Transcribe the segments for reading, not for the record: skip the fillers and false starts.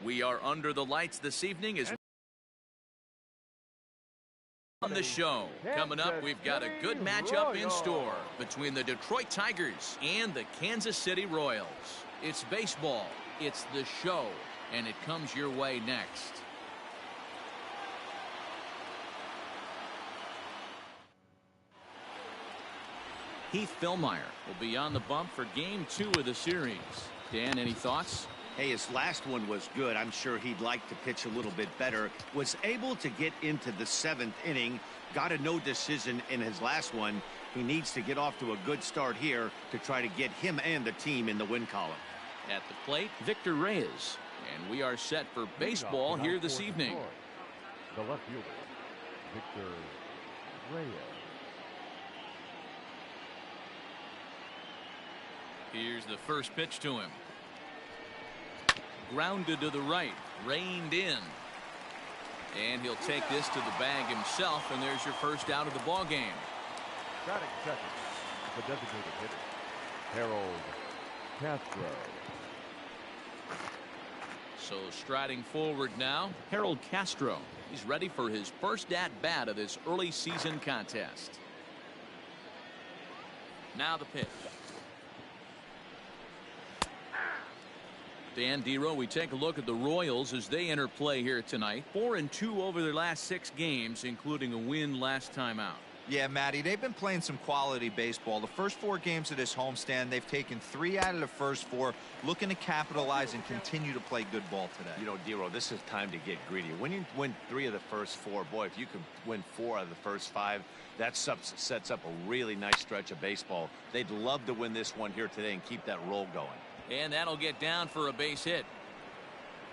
We are under the lights this evening as on the show. Coming up, we've got a good matchup in store between the Detroit Tigers and the Kansas City Royals. It's baseball, it's the show, and it comes your way next. Heath Fillmeyer will be on the bump for Game 2 of the series. Dan, any thoughts? Hey, his last one was good. I'm sure he'd like to pitch a little bit better. Was able to get into the 7th inning. Got a no decision in his last one. He needs to get off to a good start here to try to get him and the team in the win column. At the plate, Victor Reyes. And we are set for baseball here this evening. The left fielder, Victor Reyes. Here's the first pitch to him. Grounded to the right, reined in. And he'll take this to the bag himself, and there's your first out of the ball game. Batting second, the designated hitter, Harold Castro. So striding forward now, Harold Castro. He's ready for his first at-bat of this early season contest. Now the pitch. Dan Dero, we take a look at the Royals as they enter play here tonight. 4-2 over their last 6 games, including a win last time out. Yeah, Matty, they've been playing some quality baseball. The first 4 games of this homestand, they've taken 3 out of the first 4, looking to capitalize and continue to play good ball today. You know, Dero, this is time to get greedy. When you win 3 of the first 4, boy, if you could win 4 out of the first 5, that sets up a really nice stretch of baseball. They'd love to win this one here today and keep that roll going. And that'll get down for a base hit.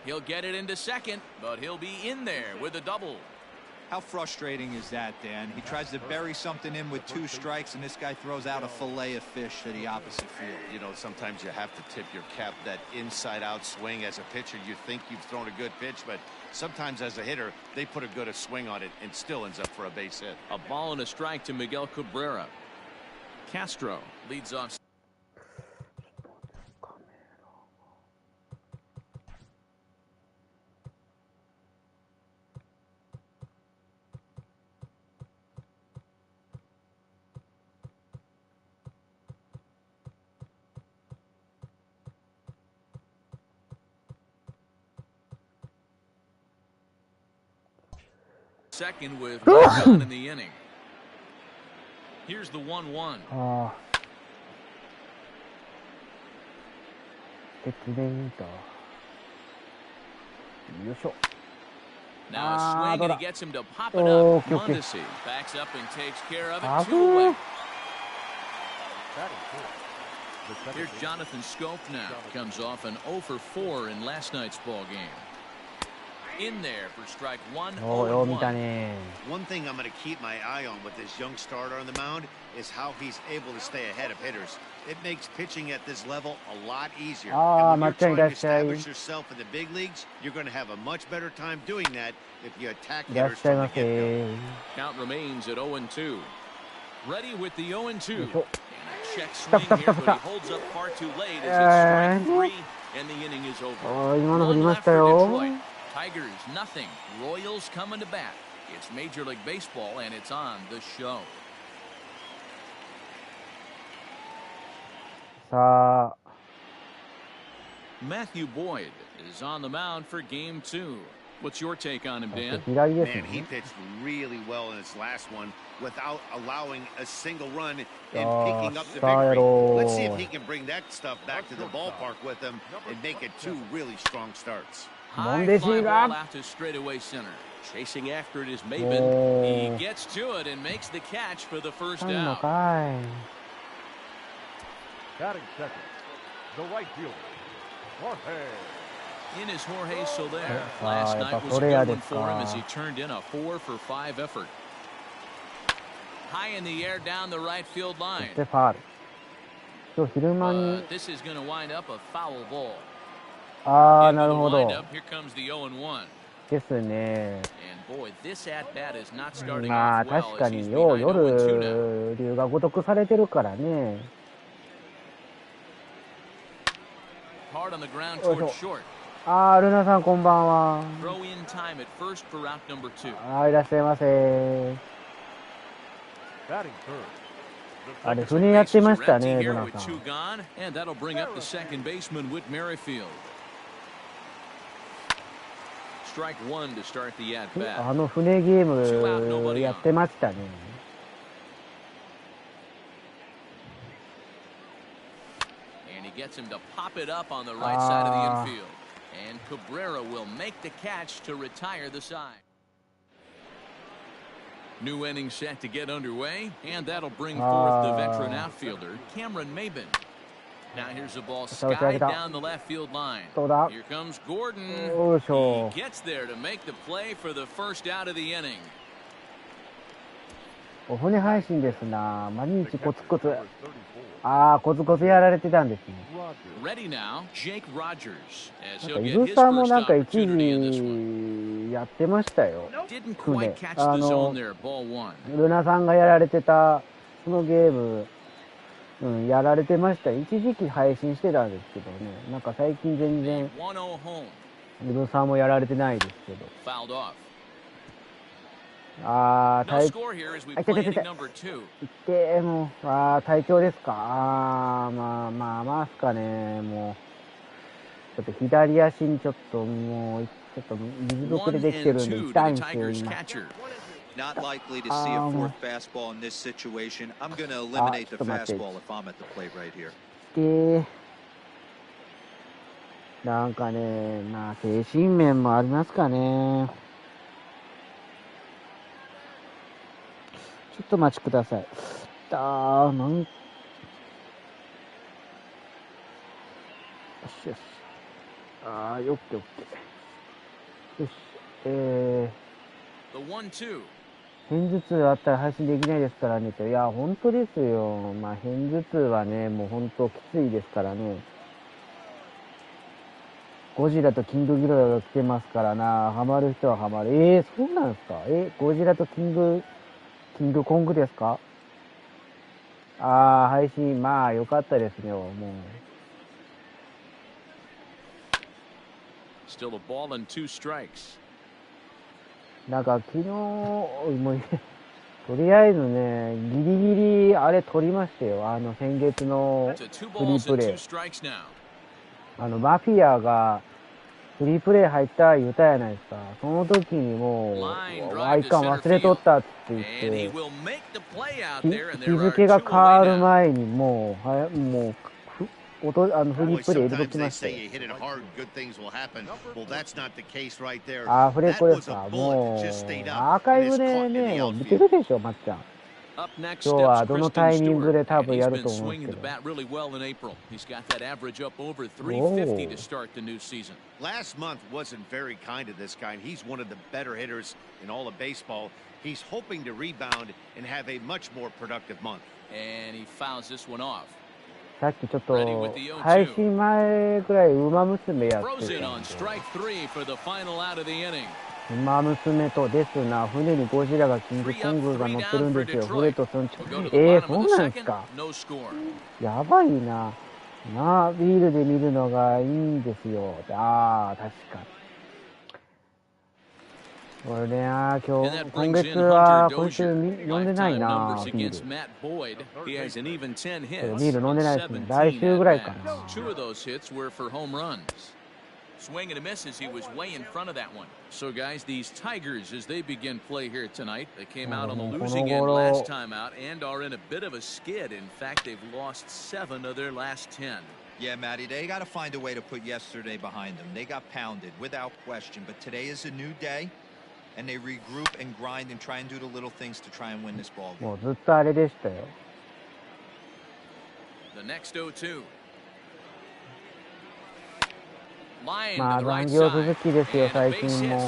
He'll get it into second, but he'll be in there with a double. How frustrating is that, Dan? He tries to bury something in with 2 strikes, and this guy throws out a fillet of fish to the opposite field. You know, sometimes you have to tip your cap. That inside-out swing as a pitcher, you think you've thrown a good pitch, but sometimes as a hitter, they put a good swing on it and still ends up for a base hit. A ball and a strike to Miguel Cabrera. Castro leads off. Second with 1 run in the inning. Here's the 1-1. Now a swing, and he gets him to pop it up. Mondesi backs up and takes care of it. 2 away. Here's Jonathan Scope now. Comes off an 0 for 4 in last night's ball game. In there for strike 1. One thing I'm going to keep my eye on with this young starter on the mound is how he's able to stay ahead of hitters. It makes pitching at this level a lot easier. And when you're trying to establish yourself in the big leagues, you're going to have a much better time doing that if you attack hitters from the get-go. Count remains at 0-2. Ready with the 0-2. And a check swing here, but he holds up far too late as it's strike 3, and the inning is over. 1 left for Detroit. Tigers, nothing. Royals coming to bat. It's Major League Baseball, and it's on the show. Matthew Boyd is on the mound for Game 2. What's your take on him, Dan? Man, he pitched really well in his last one without allowing a single run and picking up the victory. Let's see if he can bring that stuff back to the ballpark with him and make it 2 really strong starts. High fly ball out to straightaway center. Chasing after it is Maben. He gets to it and makes the catch for the first out. Batting second, the right fielder, Jorge. In is Jorge Soler. Last night was a good one for him as he turned in a 4 for 5 effort. High in the air down the right field line. This is going to wind up a foul ball. なるほど。 Here comes the 0-1. ですね。And boy, this at bat is not starting まあ off well 確か as he's によう behind 0-2 now. 夜龍が如くされてるからね。 Hard on the ground toward short. あー、ルナさんこんばんは。 Throw in time at first for route number 2. いらっしゃいませ。 Batting third. あれ、船やってましたね、 Empty ル here ナ with さん。 2 gone, and that'll bring up the second baseman Whit Merrifield. Strike 1 to start the at bat. あの船ゲームやってましたね。And he gets him to pop it up on the right side of the infield. And Cabrera will make the catch to retire the side. New inning set to get underway, and that'll bring forth the veteran outfielder, Cameron Maben. Now here's the ball skied down the left field line. Here comes Gordon. He gets there to make the play for the first out of the inning. お船配信ですな。毎日コツコツ。コツコツやられてたんですね。Ready now, Jake Rogers. なんかイブさんもなんか一時やってましたよ。船。ルナさんがやられてたそのゲーム、やられてました。一時期配信してたんですけどね。なんか最近全然イブさんもやられてないですけど。体調もう、体調ですか。まあっすかね。もう、ちょっと左足にちょっともう、ちょっと水ぶくれできてるんで痛いんですよ、今。Not likely to see a fourth fastball in this situation. I'm going to eliminate the fastball if I'm at the plate right here. なんかね、まあ精神面もありますかね。ちょっとお待ちください。よし、よし。オッケーオッケー。よし、片頭痛あったら配信できないですからね。いや、本当ですよ。まあ、片頭痛はね、もう本当きついですからね。ゴジラとキングギドラが来てますからな。ハマる人はハマる。そうなんですか。ゴジラとキングコングですか。配信、まあ、よかったですね、もう。Still a ball and 2 strikes. なんか昨日、もうとりあえずね、ギリギリあれ取りましたよ。先月のフリープレイ。マフィアがフリープレイ入った言うたやないですか。その時にもう、いかん忘れとったって言って、日付が変わる前にもう、フリープレイ入れときましたよ。フレコですか。もう、アーカイブでね、見てるでしょ、まっちゃん。今日はどのタイミングで多分やると思うんですけど。Last month wasn't very kind to this guy. He's one of the better hitters in all of baseball. He's hoping to rebound and have a much more productive month. And he fouls this one off. さっきちょっと配信前くらい馬娘やってたんで、馬娘とですな、船にゴジラがキングコングが乗ってるんですよ。フレとスンチそうなんですか。やばいな。ビールで見るのがいいんですよ。確か。俺ね、今月は今週飲んでないな、ビール。ビール飲んでないですね。来週ぐらいかな。Swing and a miss as he was way in front of that one. So, guys, these Tigers, as they begin play here tonight, they came out on the losing end last time out and are in a bit of a skid. In fact, they've lost 7 of their last 10. Yeah, Matty, they got to find a way to put yesterday behind them. They got pounded without question, but today is a new day, and they regroup and grind and try and do the little things to try and win this ball game. もうずっとあれでしたよ。The next 0-2. まあ残業続きですよ、最近も。ま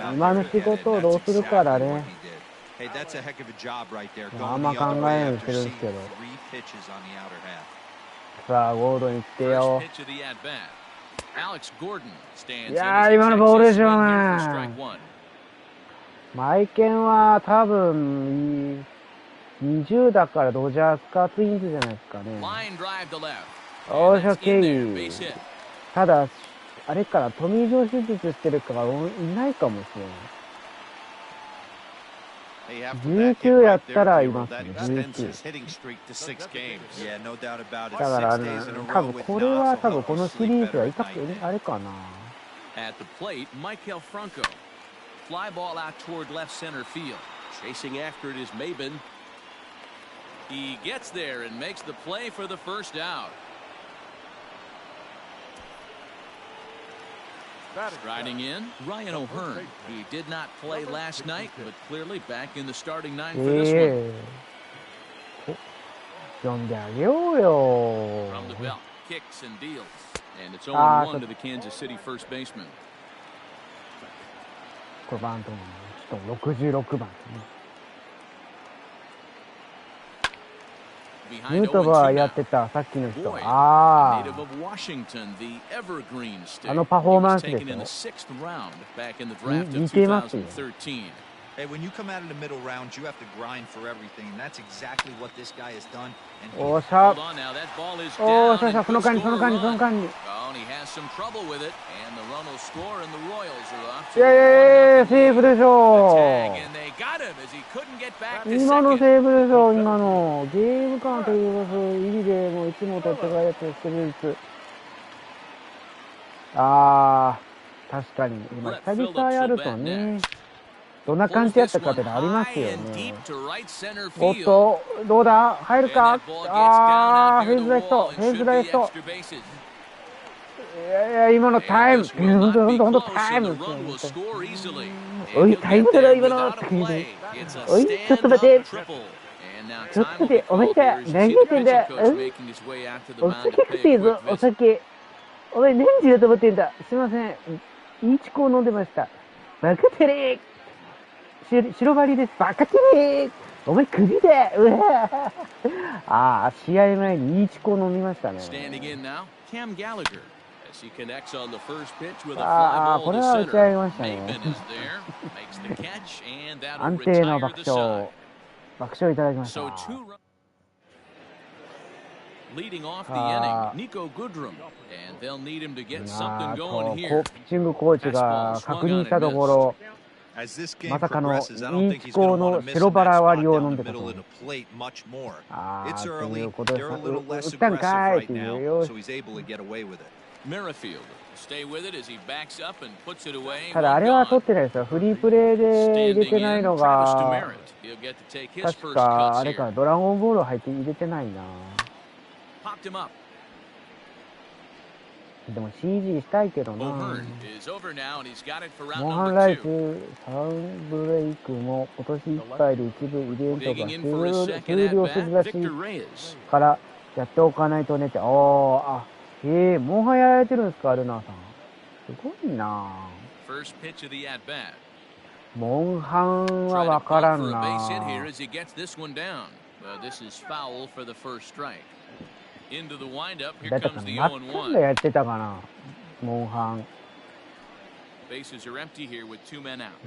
あ、今の仕事をどうするからね。あんま考えないようにしてるんですけど。さあ、ゴードン行ってよ。いやー、今のボールでしょうね。マイケンは多分、20だからドジャースかツインズじゃないですかね。おーし、オッケー。ただ、あれからトミー・ジョン手術してるからいないかもしれない。19やったらいますね、19。だからね、多分これは多分このシリーズはいたっけ、あれかな。Fly ball out toward left center field. Chasing after it is Maben. He gets there and makes the play for the first out. Riding in, Ryan O'Hearn. He did not play last night, but clearly back in the starting nine for this one. 呼んであげようよ。 From the belt, kicks and deals. And it's 0-1 to the Kansas City first baseman. これバントの人66番。ヌートバーやってたさっきの人。ああ。あのパフォーマンスでしょ。似てますよ。Hey, when you come out of the middle round, you have to grind for everything, and that's exactly what this guy has done. おーしゃ。おーしゃしゃ、その間に。いや、セーフでしょう。今のセーフでしょう、今の。ゲーム感という意味でもいつもと違うやつをしてるやつ。あー、確かに。今、久々やるとね。どんな感じやったかってのありますよね。おっと、どうだ入るかあー、フェーズライト。いや、今のタイム。ほんとタイム。おい、タイムだろ、今の。おい、ちょっと待って。お前さ、何言ってんだお酒食っていいぞ、お酒。お前、何時だと思ってんだ。すいません。いいチコを飲んでました。バカテレー。白バリです。バカテレー。お前首だ。うわああ、試合前にいいチコを飲みましたね。ああ、これは打ち上げましたね。安定の爆笑いただきました。Leading off the inning, Nico Goodrum, and they'll need him to get something going here. ピッチングコーチが確認したところ、まさかのいい気候の白バラ割りを飲んでたと。ああ、ということで、打ったんかいっていうよ。ただあれは取ってないですよ。フリープレーで入れてないのが、確かあれか、ドラゴンボール入って入れてないな。でも CG したいけどな。モンハンライスサンブレイクも今年いっぱいで一部イベントが終了するらしいからやっておかないとねって。モンハンやられてるんですか、ルナーさん。すごいな。モンハンはわからんな。だってまっちゃんがやってたかな、モンハン。で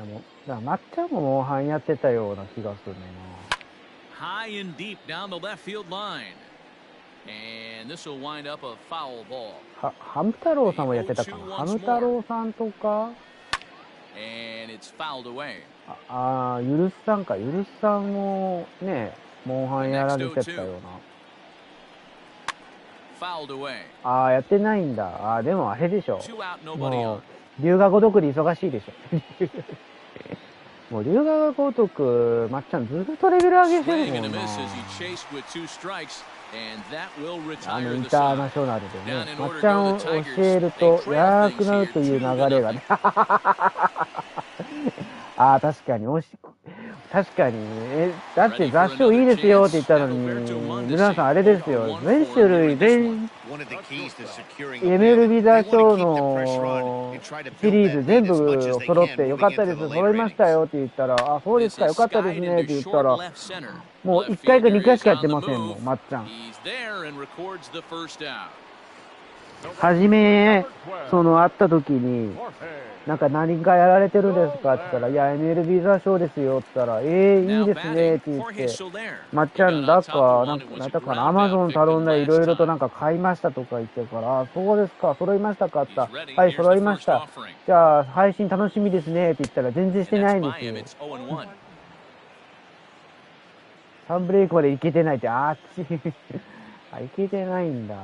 もだからまっちゃんもモンハンやってたような気がするな。ハム太郎さんもやってたかな。ハム太郎さんとか。ゆるすさんか。ゆるすさんもね、モンハンやられてたような。やってないんだ。でもあれでしょ。もう、龍が如くで忙しいでしょ。もう、龍が如く、まっちゃんずっとレベル上げてるもんな。インターナショナルでね、まっちゃんを教えると、やくなるという流れがね。確かに、確かに、だって雑誌いいですよって言ったのに、皆さんあれですよ、全種類、MLB The Showのシリーズ全部揃ってよかったです、揃いましたよって言ったら、そうですか、よかったですねって言ったら、もう1回か2回しかやってませんもん、まっちゃん。初め、会った時に、なんか何かやられてるんですかって言ったら、いや、MLB ザショーですよって言ったら、いいですねって言って、まっちゃんだか、なんだかな、アマゾン頼んだりいろいろとなんか買いましたとか言ってるから、あ、そうですか、揃いましたかって言ったら、はい、揃いました。じゃあ、配信楽しみですねって言ったら、全然してないんですよ。3ブレイクまでいけてないって、あっち。あ、いけてないんだ。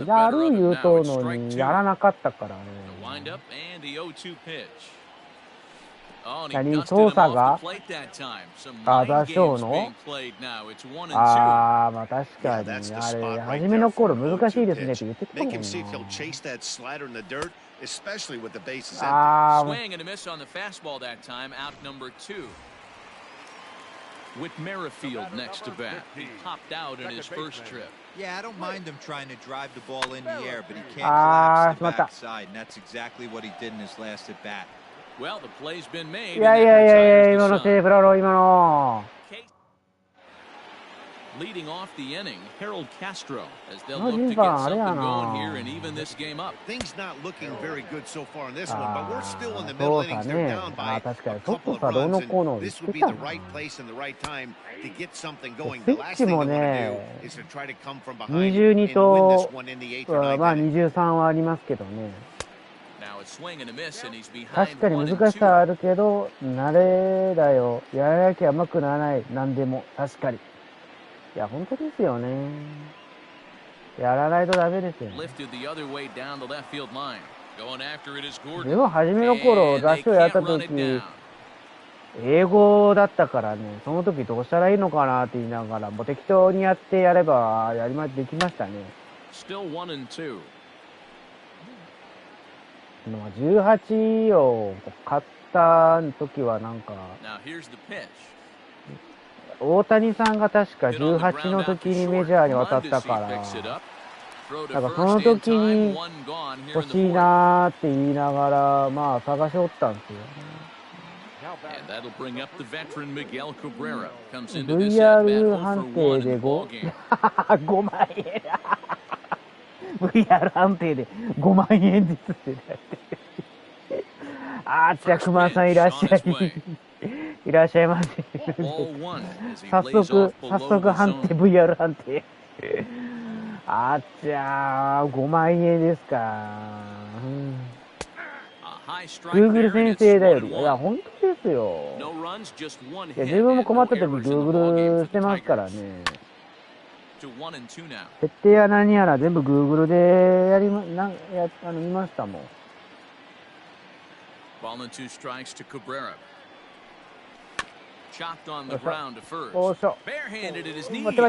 やる言うとのに、やらなかったからね。何、操作があ、ザ・ショーのあー、まあ確かに、あれ、初めの頃難しいですねって言ってたもんな。あー、With Merrifield next to bat. He topped out in his first trip. Yeah, I don't mind him trying to drive the ball in the air, but he can't collapse the backside, and that's exactly what he did in his last at bat. Well, the play's been made. いやいやいやいや、今のセーフだろ、今の。Leading off the inning, Harold Castro, as they'll look to get something going here and even this game up. Things not looking very good so far in this one, but we're still in the middle innings. They're down by a couple of runs. This would be the right place and the right time to get something going. The last thing you want to do is to try to come from behind and win this one in the 8th or 9th inning. まあ23はありますけどね。確かに難しさはあるけど、慣れだよ。やらなきゃ甘くならない。何でも。確かに。いや、本当ですよね。やらないとダメですよね。でも、初めの頃、雑誌をやった時、英語だったからね、その時どうしたらいいのかなって言いながら、もう適当にやってやれば、できましたね。18を買った時はなんか、大谷さんが確か18の時にメジャーに渡ったから、なんかその時に欲しいなーって言いながら、まあ探しおったんですよね。VR 判定で5万円。VR 判定で5万円ずつってなって。あー、じゃあ熊さんいらっしゃい。いらっしゃいませ。早速判定、VR 判定。あっちゃー、5万円ですか。Google 先生だより。いや、本当ですよ。いや、自分も困った時 Google してますからね。設定や何やら全部 Google で見ましたもん。おーしょ。待っ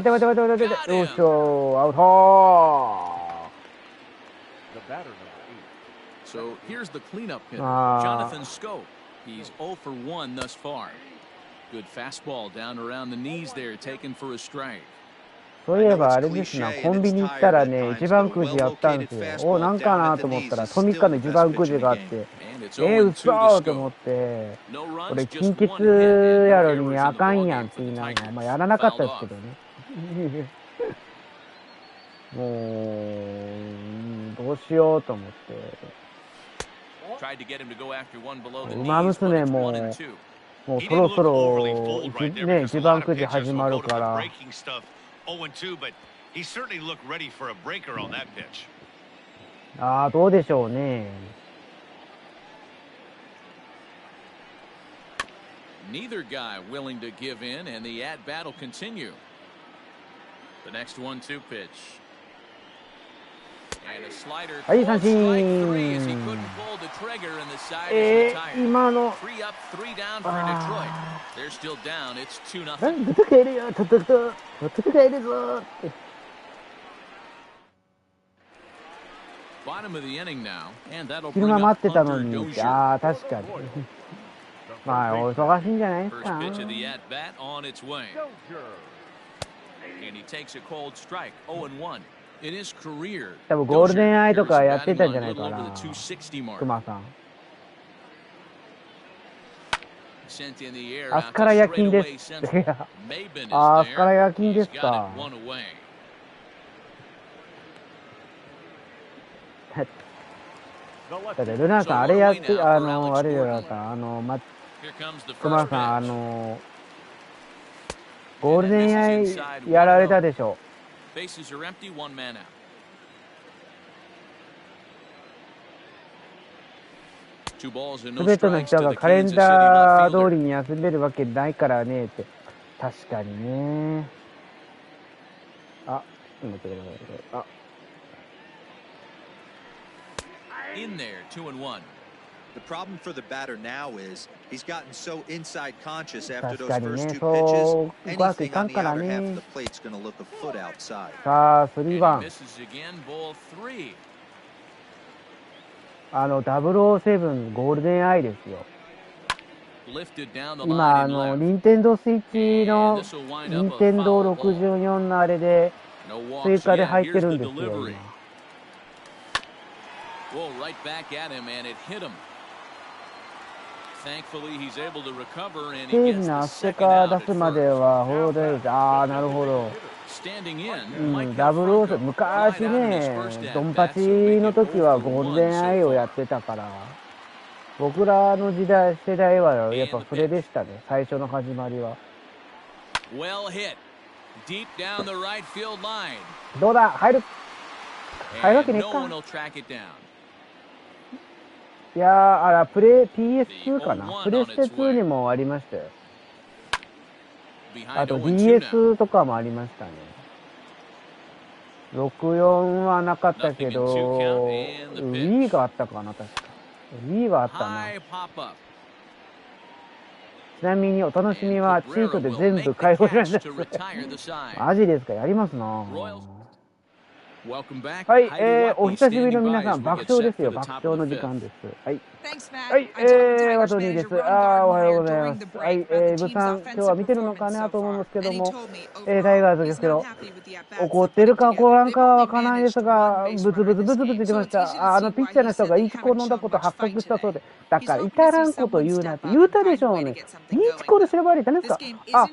て。よいしょ。アウト。So here's the cleanup hitter, Jonathan Scope. He's 0 for 1 thus far. Good fastball down around the knees there, taken for a strike. そういえばあれですな、コンビニ行ったらね、一番くじやったんですよ。お、なんかなと思ったら、トミカの一番くじがあって、嘘ーと思って、これ金欠やのにあかんやんって言いながら、まあやらなかったですけどね。もう、どうしようと思って。ウマ娘も、もうそろそろ、ね、一番くじ始まるから。ああ、どうでしょうね。Neither guy willing to give in, and the at-bat will continue. The next 1-2 pitch. And a slider. はい、三振。今の。Three up, three down for Detroit. They're still down. It's 2-0. 戦えるよ、戦えるぞって。Bottom of the inning now, and that'll 昼 bring 間 up 待ってたの Hunter に、 Dozier. ああ、確かに。まあ、お忙しいんじゃないです First か。pitch of the at-bat on its way. And he takes a cold strike, 0-1. In his career, 多分ゴールデンアイとかやってたんじゃ batting ない on か a little な。 over the 260 mark. 熊さん。 Sent in the air アス out カ to ラ夜勤で straightaway す。 center. Maben is あ、アスカラ there. 夜勤で He's す got か。it one away. だってルナさんあれやって、あれじゃなかった、熊さん、ゴールデンアイやられたでしょ。すべての人がカレンダー通りに休めるわけないからねって。確かにね。あ、待ってください。あ。In there, 2-1. The problem for the batter now is he's gotten so inside conscious after those first two pitches. Anything on the outer half of the plate's going to look a foot outside. さあ、3番。Misses again, ball 3. 007ゴールデンアイですよ。今、任天堂スイッチの任天堂64のあれで追加で入ってるんですよ。ステージのアステカ出すまではほどです。ああ、なるほど。007、昔ね、ドンパチの時はゴールデンアイをやってたから、僕らの世代はやっぱそれでしたね、最初の始まりは。どうだ、入るわけねえか。いやー、PS2 かな、プレステ2にもありましたよ。あと DS とかもありましたね。64はなかったけど、Wii があったかな、確か。Wii はあったな。ちなみにお楽しみはチートで全部開放しました。マジですか、やりますな。はい、お久しぶりの皆さん、爆笑ですよ、爆笑の時間です。はい。はい、ワトニーです。おはようございます。はい、ブさん、今日は見てるのかなと思うんですけども、タイガースですけど、怒ってるか怒らんかはわからないですが、ブツブツ言ってました。ピッチャーの人がイチコ飲んだこと発覚したそうで、だから至らんこと言うなって言うたでしょうね。イチコで調べられたんですか？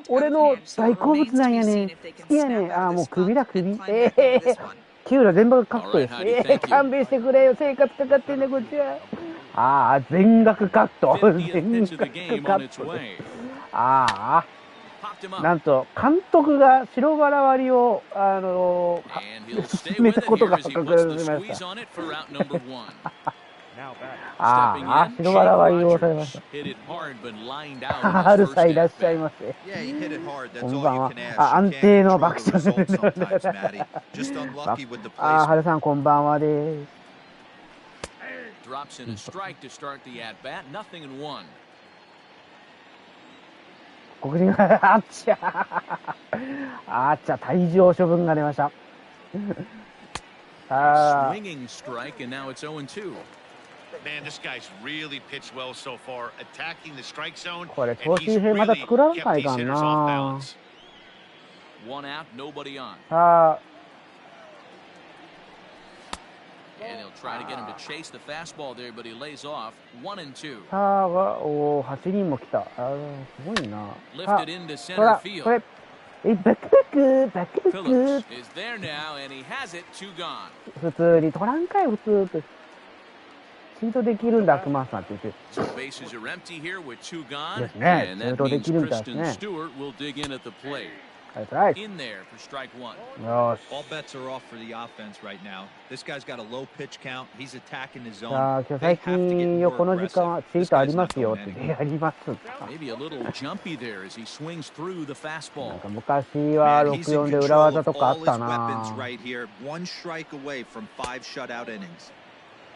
俺の大好物なんやね。好きやね。もう首だ、首。キューラ全部がカットです。勘弁してくれよ。生活かかってんね、こっちは。全額カット。全額カット。なんと、監督が白バラ割りを、進めたことが発覚しました。白バラ割りをされました。春さんいらっしゃいませ。こんばんは。安定の爆笑です。春さんこんばんはです。黒人が、あっちゃ、退場処分が出ました。これ、投手編まだ作らないかな。8人も来た。すごいな。ほら、これ。バック。普通に取らんかい、普通って。シートできるんだ、クマさんって言ってる。ですね、シートできるんだですね。Right. In there for strike one. All bets are off for the offense right now. This guy's got a low pitch count. He's attacking his zone. 最近よこの時間はツイートありますよってやります。Maybe a little jumpy there as he swings through the fastball. なんか昔は64で裏技とかあったな。Right here, one strike away from 5 shutout innings.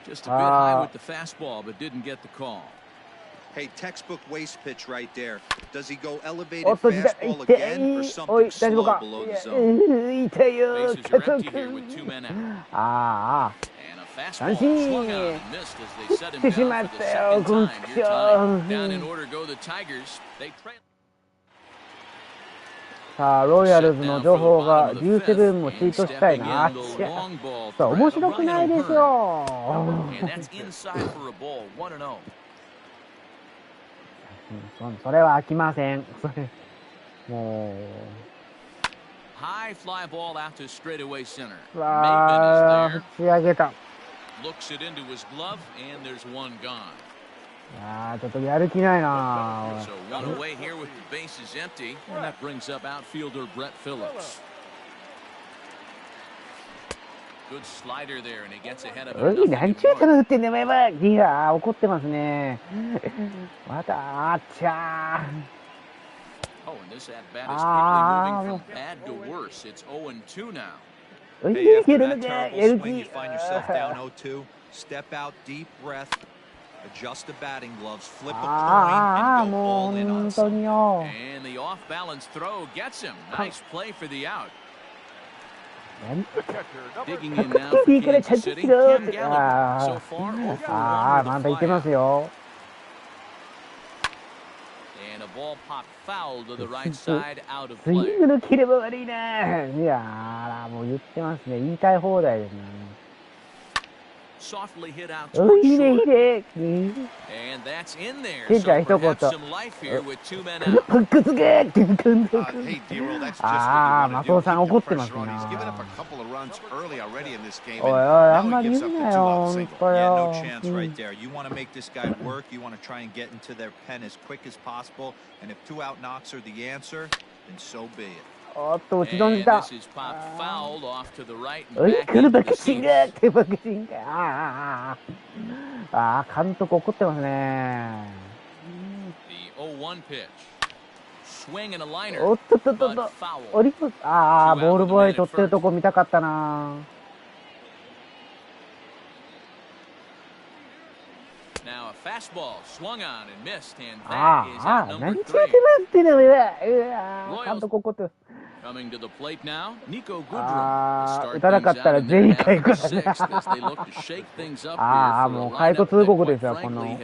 Just a bit high with the fastball, but didn't get the call. Hey, textbook waste pitch right there. Does he go elevated fastball again or something slow below the zone? Bases are empty here with 2 men out. And a fastball swung out and missed as they set him down for the second time here tonight. Down in order go the Tigers. They trail. さあ、ロイヤルズの情報が17もツイートしたいな。そう、面白くないでしょ。それは飽きません。もう。High fly ball out to straightaway center. わあ、打ち上げた。Looks it into his glove, and there's one gone. ちょっとやる気ないな。 So one away here with the bases empty, and that brings up outfielder Brett Phillips. Good slider there, and he gets ahead of it. 何ちゅう球打ってんだよ、やばい。いや怒ってますね。また、あっちゃー。 Oh, and this at bat is quickly moving from bad to worse. It's 0-2 now. Hey, after that terrible swing, you find yourself down 0-2. Step out, deep breath, adjust the batting gloves, flip a coin, and go all in on something. And the off-balance throw gets him. Nice play for the out. Digging in now for Kansas City, Cam Gallagher. So far, 0 for 1 with the flyout. And a ball popped foul to the right side, out of スイ play. ングの切れば悪いね。いやもう言ってますね。言いたい放題ですね。 Softly hit out い towards いね、いい short. ね。 And that's in there. Keep So that, don't perhaps go. some life here with 2 men out. パックつけって組んで Hey, D-Roll, that's just Ah, what you want to do. Makoto-san, Keep the 怒ってます pressure on. He's な。 given up a couple of runs early already in this game. おいおい、 and あん now ま he り gives 言 up う the な two-out よ、 single. 本当 Yeah, よ。 no chance right there. You want to make this guy work. You want to try and get into their pen as quick as possible. And if 2-out knocks are the answer, then so be it. おっと、打ち損 And じた。 this is popped fouled off to the right お and い、 back この into バ the クチン seats. ガーってバクチンガー。監督怒ってますね。 The 0-1 pitch. Swing and a liner. おっとっとっとっ But と。 foul. オリックス、ボールボーイ取ってるとこ見たかったな。 Now a fastball swung on and missed, and that is out 何 number ちゅう 3. てますってね、うわ、監督怒ってる。 Coming to the plate now, Nico Goodrum. 打たなかったら全員回復だね。もう解雇通告ですよ、この。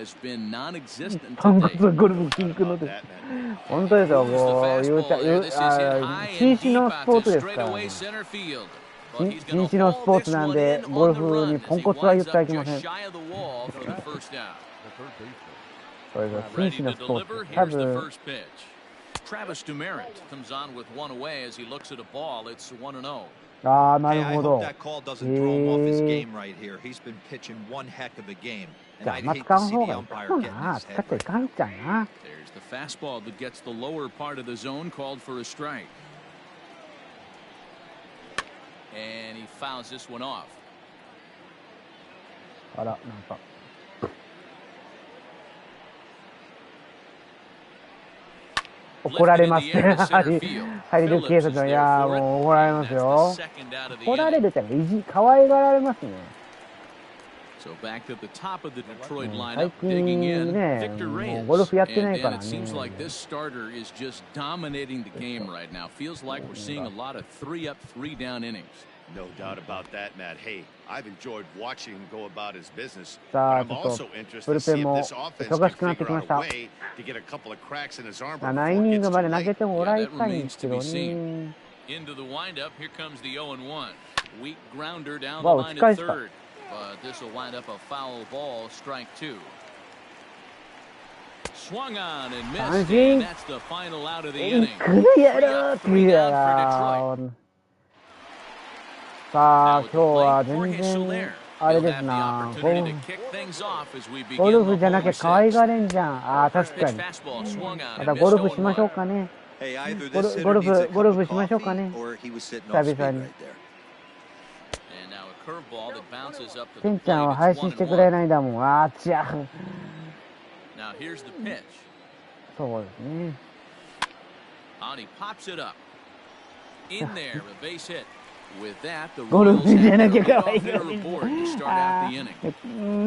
ポンコツゴルフキングのです。本当ですよ、もう、禁止のスポーツですから。禁止のスポーツなんで、ゴルフにポンコツは言ってはいけません。これが禁止のスポーツ。多分。 Travis Demeritte comes on with one away as he looks at a ball. It's 1-0. なるほど。That call doesn't throw him off his game right here. He's been pitching one heck of a game. And I'd hate to see the umpire getting his head right. There's the fastball that gets the lower part of the zone called for a strike. And he fouls this one off. あら、なんか。 怒られますね。ハリル警察の、いやもう怒られますよ。怒られるってのは可愛がられますね。最近ね、もうゴルフやってないからね。No doubt about that, Matt. Hey, I've enjoyed watching him go about his business. But I'm also interested to see if this offense can figure out a way to get a couple of cracks in his armor before it gets too late. Into the windup, here comes the 0-1. Weak grounder down the line of third. But this will wind up a foul ball, strike 2. Swung on and missed, and that's the final out of the inning. さあ、今日は全然あれですな。ゴルフじゃなきゃ可愛がれんじゃん。確かに。またゴルフしましょうかね。ゴルフしましょうかね。久々に。ケンちゃんは配信してくれないんだもん。違う。そうですね。ゴルフじゃなきゃ可愛いがれん。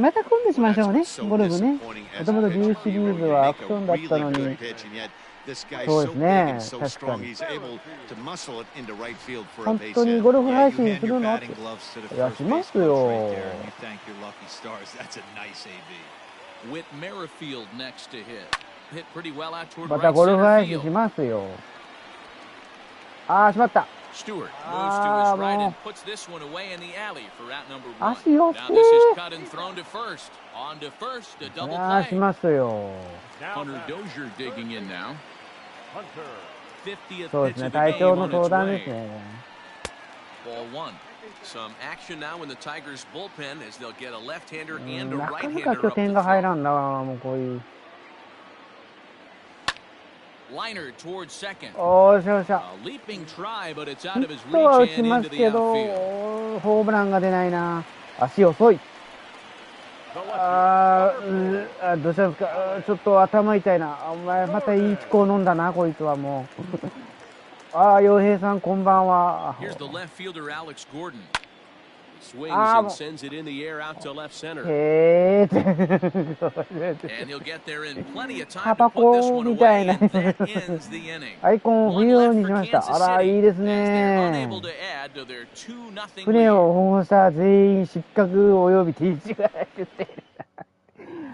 また今度しましょうね。ゴルフね。もともと10シリーズはアクションだったのに。そうですね。確かに。本当にゴルフ配信するのって。いや、しますよ。またゴルフ配信しますよ。しまった。Stewart moves to his right and puts this one away in the alley for out number 1. 足を Now this is cut and thrown to first. On to first, a double play. しますよ。Hunter Dozier digging in now. そうですね、体調の相談ですね。Ball 1. Some action now in the Tigers bullpen as they'll get a left-hander and a なかなか right-hander 拠 up 点 the が入 throat. らんな、もうこういう。Liner towards second. おーしゃおしゃ。 A leaping try, but it's ヒ out of his ットは打 reach ち and ま into す the けど、 outfield. ホームランが出ないな。足遅い。どうしたんですか。ちょっと頭痛いな。お前、またいい気候飲んだな、こいつはもう。洋平さん、こんばんは。 Here's the left fielder, Alex Gordon. Swings and sends it in the air out to left center. へ And he'll get there in plenty of タ time バ to put this コ one みたい away, な。 and that ends the inning. アイコンを不要にしました。あら、いいです As they're ね。 unable to add to their 2-0船 lead. を保護した全員失格及び T 違いって言ってる。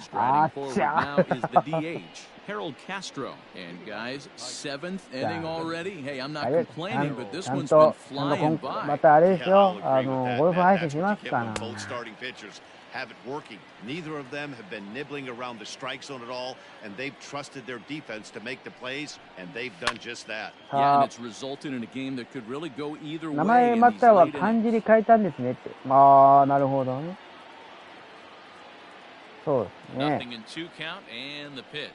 Striding forward now is the DH, Harold Castro. And guys, 7th inning already. Hey, I'm not complaining, but this ちゃん one's と been flying ま by. たあれです Yeah, よ。 I'll agree with that. ゴルフ That 配信 that's し what ま you す get か when ら。 both starting pitchers have it working. Neither of them have been nibbling around the strike zone at all, and they've trusted their defense to make the plays, and they've done just that. Yeah, and it's resulted in a game that could really go either 名 way 前 in ま these たは late 漢 innings. 字に変えたんですねって。ああ、なるほどね。そうですね。 Nothing in 2 count and the pitch.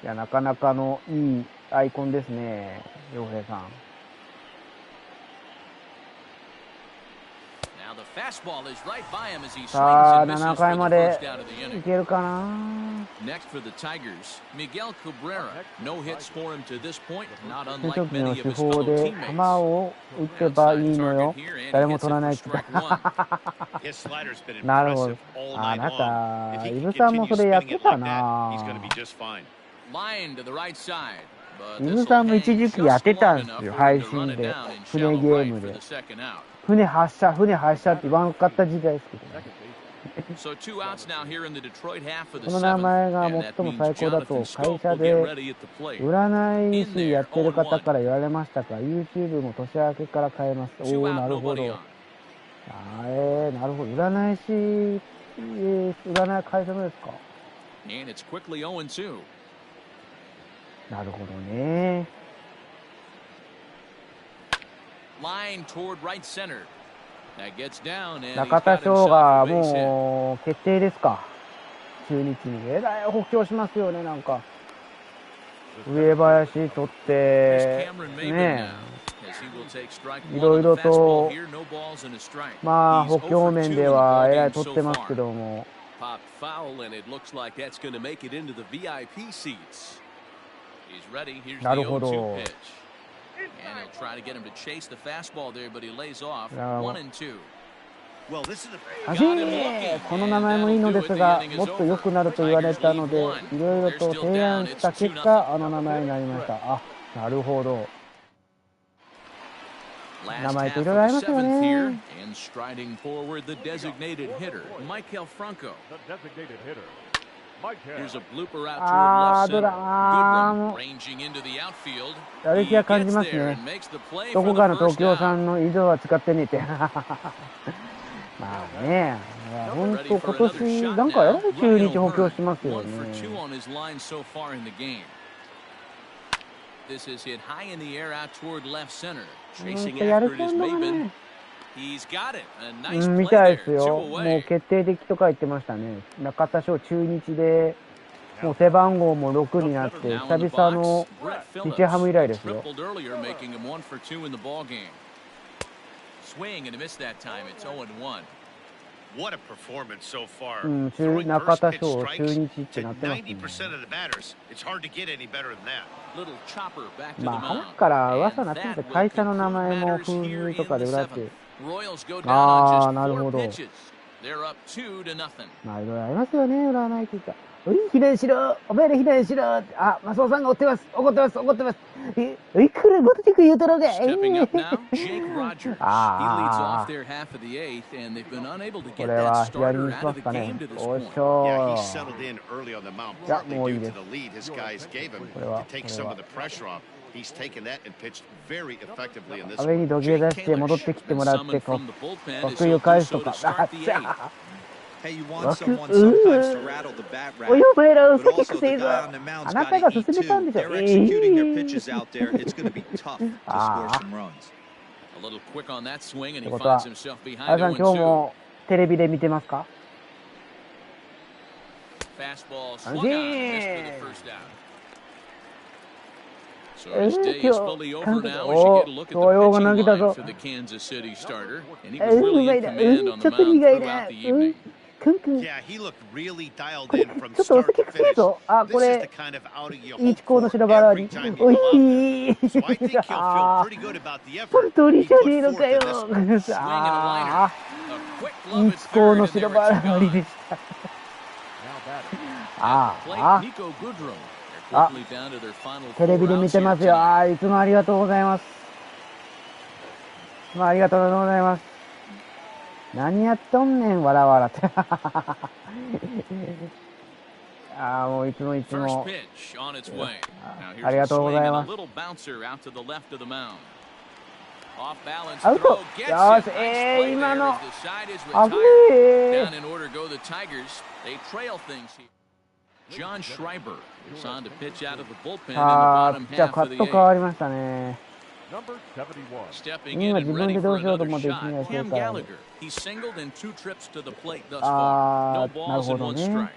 いや、なかなかのいいアイコンですね、洋平さん。Now the fastball is right by him as he swings さあ、 and misses 7 for 回 the まで first out of the い inning. けるかな。 Next for the Tigers, Miguel Cabrera. No hits for him to this point, not という unlike 時の many 手 of his 法 fellow で球 teammates. を打てばいいのよ。誰も取らないって言った。 His slider's been なるほど。 impressive all あ night な long. た、 If イ he ブ can さんも continue それやっ spinning て it た like な that, he's going to be just fine. Line to the right side. But イ this ブ will さんも hang 一時期や just ってたん long です enough よ、 for 配 him to run 信 it で。 down in 船 shallow ゲー right ム for で。 the second out. 船発射って言わんかった時代ですけどね。 So 2 outs now here in the Detroit half of the この名 7th, 前が and that 最も means 最高だと Jonathan 会 Scope 社 will get で ready at the plate. 占い師やってる方から言われましたか。YouTube も年明けから変えます。お 2お、 out, なるほ nobody ど。 on. なるほど。占い師、占い会社のですか。 And it's quickly 0-2. なるほどね。 Line toward right center. That gets down and he's 中田 got 翔 himself が a base hit. もう決定ですか。中日に。えらい補強しますよね、なんか。上林取っ Here's て、 Cameron Maybin ね now, as he will take strike い one ろ on い the ろ fastball と、 here, no balls and a strike. まあ He's 補 0 for 強 2面 in で the はえらい ballgame 取 so ってますけ far. ども。 Popped foul, and it looks like that's going to make it into the VIP seats. He's ready. Here's the なるほ 0-2 ど。 pitch. And he'll try to get him to chase the fastball there, but he lays off. 1-2. Well, this is a はじめこの名前もいいのですが、もっと良くなると言われたので、いろいろと提案した結果、あの名前になりました。あ、なるほど。名前っていろいろありますよね。And striding forward, the designated hitter, Michael Franco. Here's a blooper out toward left center. Goodrum ranging into the outfield. やる気は感じますね。どこかの東京さんの井戸は使ってねって。まあね、本当今年なんかやらい中日補強しますよね。This is hit high in the air out toward left center. 本 Chasing 当や after る it 気 is なんだ Maybin. ね。He's got it. A nice み play たい there. ですよ。 Two もう away. 決定的とか言ってましたね。中田翔中日で、もう背番号も6になって、 Now 久 in the 々 box, の Brett 日ハム以来 Phillips ですよ。 tripled earlier, making him 1 for 2 in the ball game. Swing and a miss that time. It's 0-1. What a performance so far. うん、Throwing 中 first 田 pitch 翔、中 strikes 日って to なってますね。 90% of the batters. It's hard to get any better than that. Little chopper back to the まあ、 mound. 花から噂にな And ってて、 that will 会社の名 conclude 前も matters 風 here 味と in かで the 裏って、 7th. Royals go down ああ、 on なる just ほ 4 ど。 pitches. They're up 2-0. まあ、いろいろありますよね、占いって言ったら。避難しろお前ら避難しろあ、マスオさんが追ってます。怒ってます。怒ってます。これ、戻ってく言うとろうが Stepping up now, Jake Rogers. He leads あ off their half of the 8th, and they've been unable to こ get れ that は左 starter にし out ま of す the かね。 game to this おっ point. しょ Yeah, he ー。 settled in early on the mound, いや、 partly もういい due で to す。 the lead his guys gave him これは、 to こ take れ some は of the pressure off. He's taken that and pitched very effectively in this 上 one. に土下座して戻ってきてもらって、こう、得意を返すとか。あっちゃ Hey, you want someone sometimes to rattle the bat おい rack, お前ら、 but 酒 also くせ the えぞ guy on the あ mound's な got た to が eat 進めたん too. でしょ They're executing their pitches out there. It's going to be tough to score some runs. A little quick on that swing, and って he ことは、 finds himself あ behind やさん今日 0-2. もテレビで見てますか？ Fastball 安 swung 心 on, missed for the first out. So his day is 今 fully 日、 over 監督、 now as you お get a look at 教養 the が投 pitching げた line ぞ。 for the Kansas City starter, and he was really 苦い in な、 command on ち the ょっと mound 苦いな、 throughout the evening. くんくん、 Yeah, he looked really dialed これ、 in ちょ from っとお start 酒 to くせえ finish. ぞ。あ、こ This is れ、 the kind of outing you いい hope チコの for 白バラ every に。 time you お go out there. い So I think he'll feel あ pretty good about the ー、 effort 鳥 he じゃ put ねえの forth か in よ。 this one. Swing and a liner. あ A quick ー、い glove い at チコ third, の and 白 there バ it's ラり gone. でした。 Now batting. あ Plate あ、 Nico Goodrum. They're あ、 quickly down to their final テレビ 4 で見 outs て here ますよ。 tonight. あー、いつもありがとうございます。まあ、ありがとうございます。何やっとんねん、わらわらって。ああ、もういつもいつ First も。 pitch on its way. Now あり here's が a とうご swing ざい and ま a す。 little bouncer out to the left of the mound. Off balance アウ throw ト。 gets よ it. し、 Nice play 今 there の、 as the side is あぶ retired. ね Down in order go the Tigers. They trail things here. John Schreiber is on to pitch out of the bullpen in the あ bottom ー、じゃあ half カ of ッ the ト変わ eighth. りましたね。 Number 71. Stepping in 今 and 自分 ready でど for うしようと another 思って一 shot. 年やってる Cam から。 Gallagher. He's singled in 2 trips to the plate thus far. あ No ー、なる balls ほ and ど 1 ね。 strike.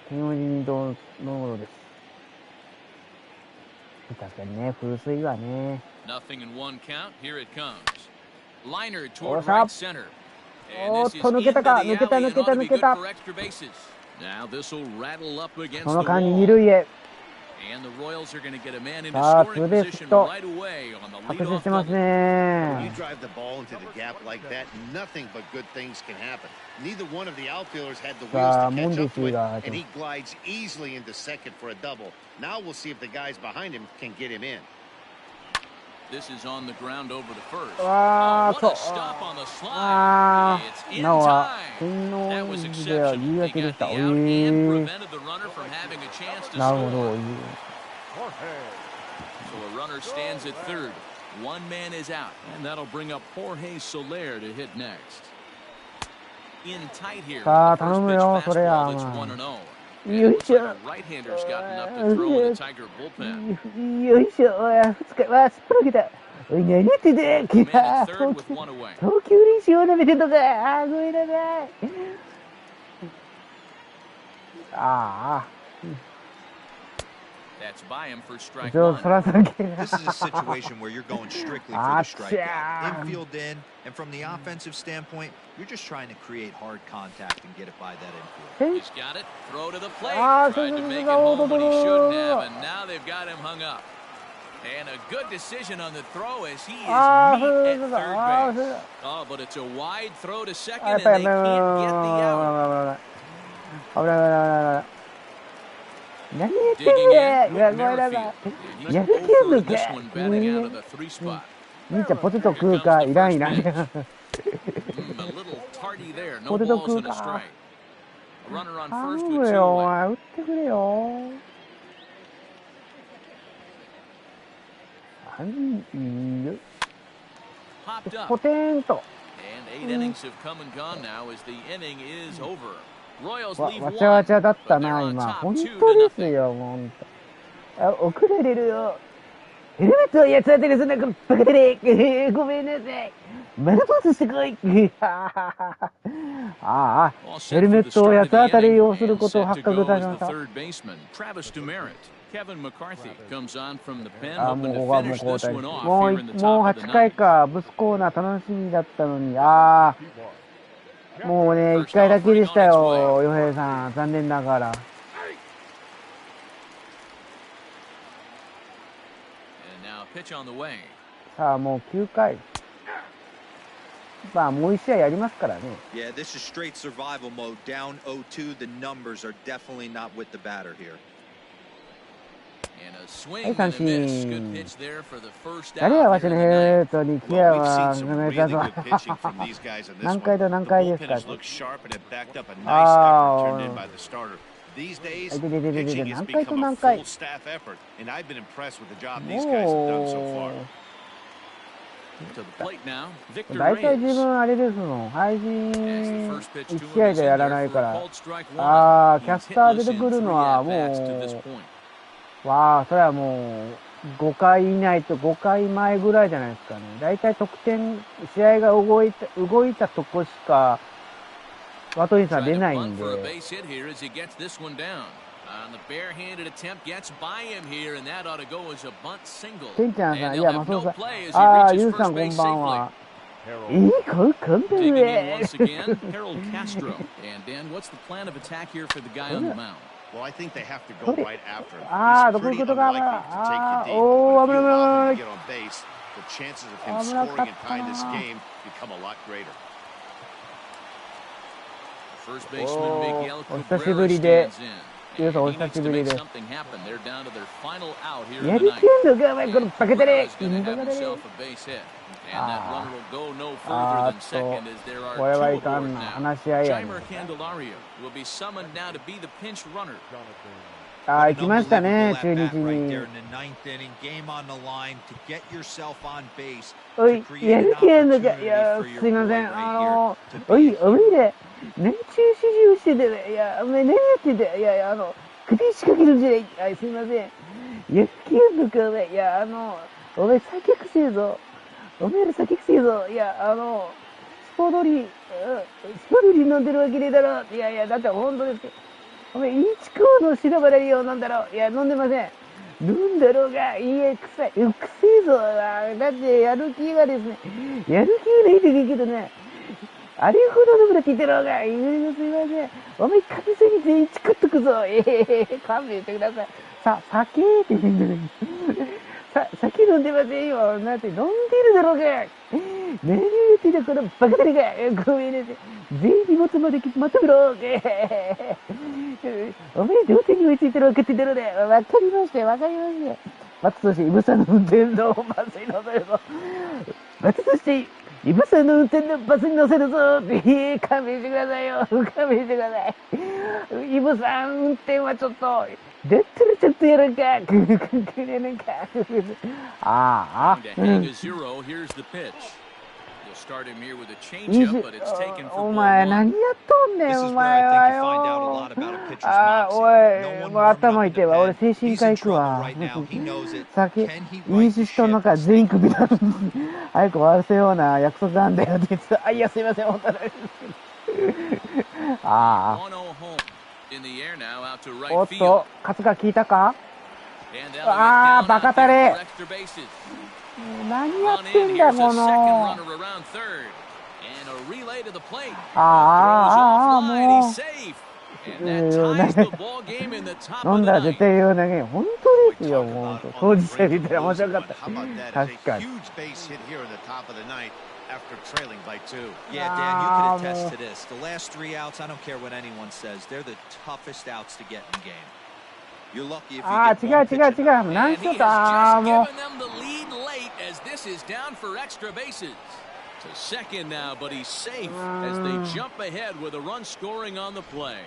金曜日にどうのものです。確かにね、風水はね。 Nothing in 1 count. Here it comes. Liner おっ toward しゃ。 right center. お And っ this is と、抜け into た the か。抜けた、 alley 抜 and けた、 ought to 抜 be け good た。 for extra bases. Now this will rattle up そ against の the 間に二 wall. 塁へ。 And the Royals are going to get a man into さあ、 scoring ツーベースヒ position ット。 right away on the 拍手し leadoff てます double. When you ね。 drive the ball into the gap like that, nothing but good things can happen. Neither one of the outfielders had the wheels さあ、 to モン catch ディ up to ス it, が入って and ま he glides easily into second for a double. Now we'll see if the guys behind him can get him in. This is on the ground over to first. す。わ Oh, ー、そ what う。a stop on the slide. あ It's ー、 in なおは、 time. 天 That 皇 was 寺では exceptional. 夕 He 焼けで got した。 the え out and ー、 prevented the runner from having a chance to なるほ score. ど。 Jorge. So a runner stands at third. One man is out, and that'll bring up Jorge Soler to hit next. In tight here. さあ、 With the 頼 first む pitch よ、それ fastball や、 that's ま 1-0. あ。 And よ it い looks しょ。 like a right-hander's gotten up to throw in the Tiger bullpen. よいしょ。二日はすっぱらけた。おい、何言ってんだよ。 Man at third with one away. 投球練習をなめてんのか。あー、ごめんなさい。ああ。 That's by him for strike ちょ、 one. そらさんけな。 This is a situation where you're going strictly for the strikeout. Infield in, and from the offensive standpoint, you're just trying to create hard contact and get it by that infield. He's got it. Throw to the plate. Ah, Tried to make it home, but he shouldn't have, and now they've got him hung up. And a good decision on the throw as he is meat at third base. Oh, but it's a wide throw to second, and they can't get the out. 危ない危ない危ない。何言ってん Digging ね in, ん。いや、 Whit ごめんなさ Merrifield. い。 He's やめてん over の in this か。 one, batting out of the 3 spot. 兄ちゃん、ポテト食うか、いらんいらん。 A little tardy there. No ポテト balls 食う and a か。 strike. A runner on 頼 first む with 2よ、お away. 前、打ってくれよ。何 Popped up. ポテンと。 And 8 innings have come and gone now as the inning is over. Royals わ leave わちゃわ one, ちゃだっ but た they're な、 on 今。 top 本 2 to 当です nothing. よ、もう。あ、遅れれるよ。ヘルメットを八つ当たりするなんかバカだね。ごめんなさい。マナパスしてこい。ああ、ヘルメットを八つ当たりをすることを発覚いたしました。 Kevin McCarthy comes on from the pen, あ、も hoping うこ to こはもう finish 交 this 代。 one も off う here in the もう top of the 8回 ninth. か。ブスコーナー楽しみだったのに。ああ、もうね、1回だけでしたよ、ヨヘイさん。残念ながら。And now pitch on the way. さあ、もう9回。まあ、もう1試合やりますからね。Yeah, this is straight survival mode. Down 0-2. The numbers are definitely not with the batter here. And a swing はい、 and 三 a miss. Good 振。 pitch there for the first 誰や out わし here の in ヘ the ルメ ninth. ットにケ Well, ア we've は seen ご some めん really なさ good pitching from these guys in this 何 one. 回と何 The 回ですか bullpen has looked sharp and it backed up a nice effort Ah. turned in by the starter. These days, い。で pitching 何 has 回と become a 何回 full staff effort, and I've been impressed with the job these guys have done so も far. To the plate now, う Victor 大体自 Reyes. 分あれですの配信 As the first pitch 1 to 試 him 合 is で in やら there ない for か a ら called strike ああ one. キャ He's スター hitless 出てく in る 3 のは at-bats to this も point. うわあそれはもう5回以内と5回前ぐらいじゃないですかね。だいたい得点、試合が動いたとこしか、ワトリンさん出ないんで。ケンちゃんさん、いや、マスオさん、ああ、ユウさんこんばんは。いい子、こんばんは。Well, I think they have to go right after him. He's pretty unlikely to take you deep. But if you allow him to get on base, the chances of him scoring and tying this game become a lot greater. First baseman Miguel Cabrera stands in. And he needs to make something happen. They're down to their final out here tonight. Cabrera's going to have himself a base hit. And that runner will go no further than second as there are two aboard now. Jeimer Candelario will be summoned now to be the pinch runner. 行きましたね、中日に。おい、やる気あるのか。いや、すいません。おい、おめで、年中指示をしててね。いや、おめ何やってて。いや、首仕掛けるんじゃない。はい、すいません。やる気あるのか、おめ。いや、おめ、酒くせえぞ。おめえら酒くせえぞ。いや、スポドリ飲んでるわけねえだろ。いや、だって本当ですけど。お前、イチコの白バラリを飲んだろ。いや、飲んでません。飲んだろうが、いや、臭い。臭いぞ。だって、やる気がですね、やる気がないといいけどね、あれほど飲むなって言ってろうが、すいません。お前、かみさに全員チクっとくぞ。勘弁してください。酒って言ってんだけど。酒飲んでませんよ。なんて飲んでるだろうが。何を言ってんだ、このバカタレが。ごめんなさい。全員荷物までまとめろ。おめえ、同点に追いついてるわけってだろうね。わかりましたよ、わかりましたよ。松として、イブさんの運転のバスに乗せるぞ。松として、イブさんの運転のバスに乗せるぞ。勘弁してくださいよ。勘弁してください。イブさん、運転はちょっと、だったらちょっとやるか。なんか。お前何やっとんねん、お前はよ。おい、もう頭痛いわ。俺精神科行くわ。酒、飲酒しとんのか全員首だ。早く終わらせような約束なんだよって言ってた。いや、すいません、本当に。おっと、勝つが効いたか。バカタレ。何やってんだ、この。もう。飲んだら絶対言うだけ。本当ですよ、もう。当事者見たら面白かった。確かに。After trailing by 2. Yeah, Dan, you can attest to this. The last 3 outs, I don't care what anyone says, they're the toughest outs to get in game. You're lucky if you get one pitch. And he has just given them the lead late as this is down for extra bases. To second now, but he's safe as they jump ahead with a run scoring on the play.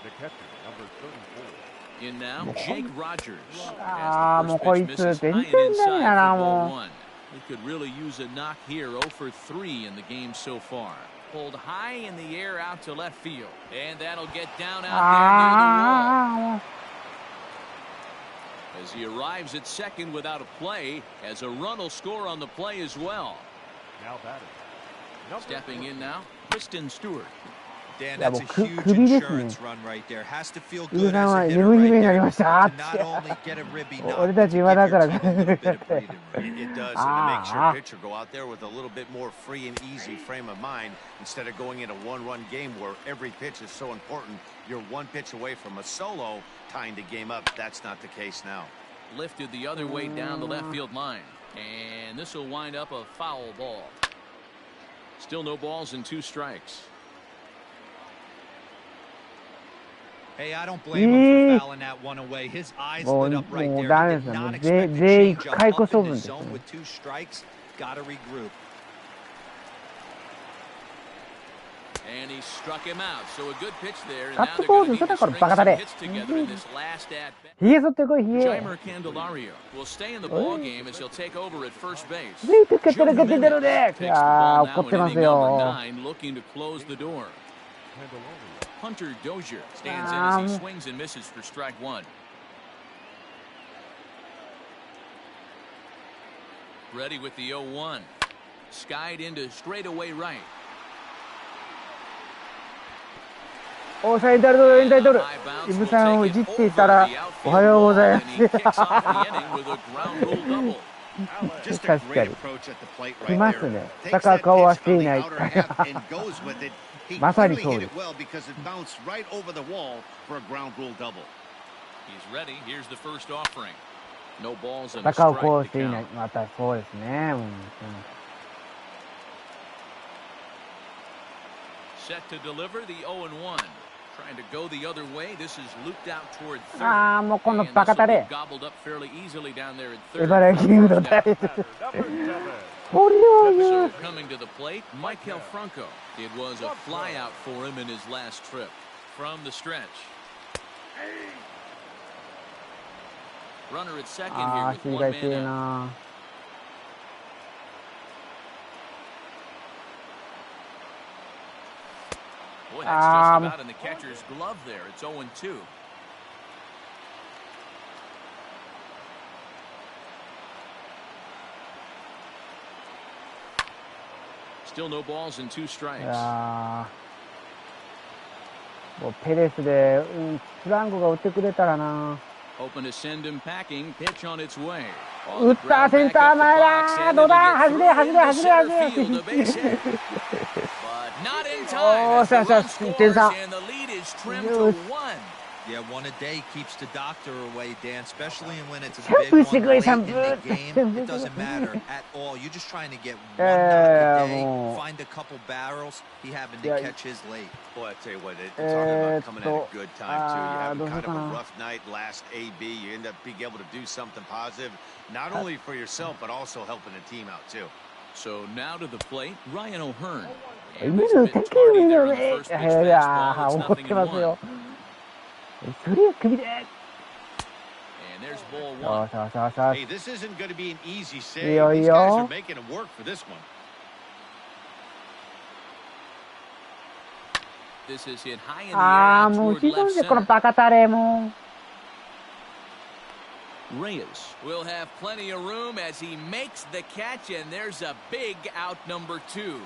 The catcher, number 34. In now, Jake Rogers. As the first pitch misses high and inside for ball 1. He could really use a knock here, 0 for 3 in the game so far. Pulled high in the air out to left field. And that'll get down out there near the wall. As he arrives at second without a play, as a run will score on the play as well. Now batting. Stepping in now, Kristen Stewart. Dan, that's a huge insurance run right there. Has to feel good as a hitter right there. Not only get a ribby knock, but give your team a little bit of breathing room. It does, and it makes your pitcher go out there with a little bit more free and easy frame of mind instead of going in a one-run game where every pitch is so important. You're one pitch away from a solo tying the game up. That's not the case now. Lifted the other way down the left field line. And this will wind up a foul ball. Still no balls and 2 strikes. Hey, I don't blame him for fouling that one away. His eyes lit up right there. He did not expect to change up in the zone with 2 strikes. Got to regroup. And he struck him out. So a good pitch there. And now they're going to need to string some hits together in this last at bat. Jeimer Candelario will stay in the ball game as he'll take over at first base. Takes the ball now in inning number 9, looking to close the door. Hunter Dozier stands in as he swings and misses for strike 1. Ready with the 0-1. Skied into straightaway right. おー、サインタイトル、エンタイトル。イブさんをいじっていたら、おはようございます。確かに。来ますね。戦う顔はしていない。まさにそうです。戦う顔をしていない。またそうですね。Set to deliver the 0-1. Trying to go the other way. This is looped out toward third. ああ、もうこのバカタレ。Gobbled up fairly easily down there at third. 茨城キングのタレ。これを言う。 So coming to the plate, Michael Franco. It was a flyout for him in his last trip. From the stretch. Runner at second here with one man out. Boy, that's just about in the catcher's glove there. It's 0-2. Still no balls and 2 strikes. もうペレスで、フランコが打ってくれたらな。Open to send him packing. Pitch on its way. 打ったセンター前だ。どうだ。走れ。おー、さあ1点差。Yeah, one a day keeps the doctor away, Dan, especially when it's a big one late in the game. It doesn't matter at all. You're just trying to get one knock a day, find a couple barrels. He happened to catch his late. Boy, I tell you what, it's talking about coming at a good time, too. You have kind of a rough night last AB. You end up being able to do something positive, not only for yourself, but also helping the team out, too. So now to the plate, Ryan O'Hearn. 今の手首のね、いやー、怒ってますよ。それ首で。Hey, this isn't going to be an easy save. These guys are making it work for this one. This is hit high in the air. ああ、もうひどいね、このバカタレも。Reyes will have plenty of room as he makes the catch, and there's a big out number 2.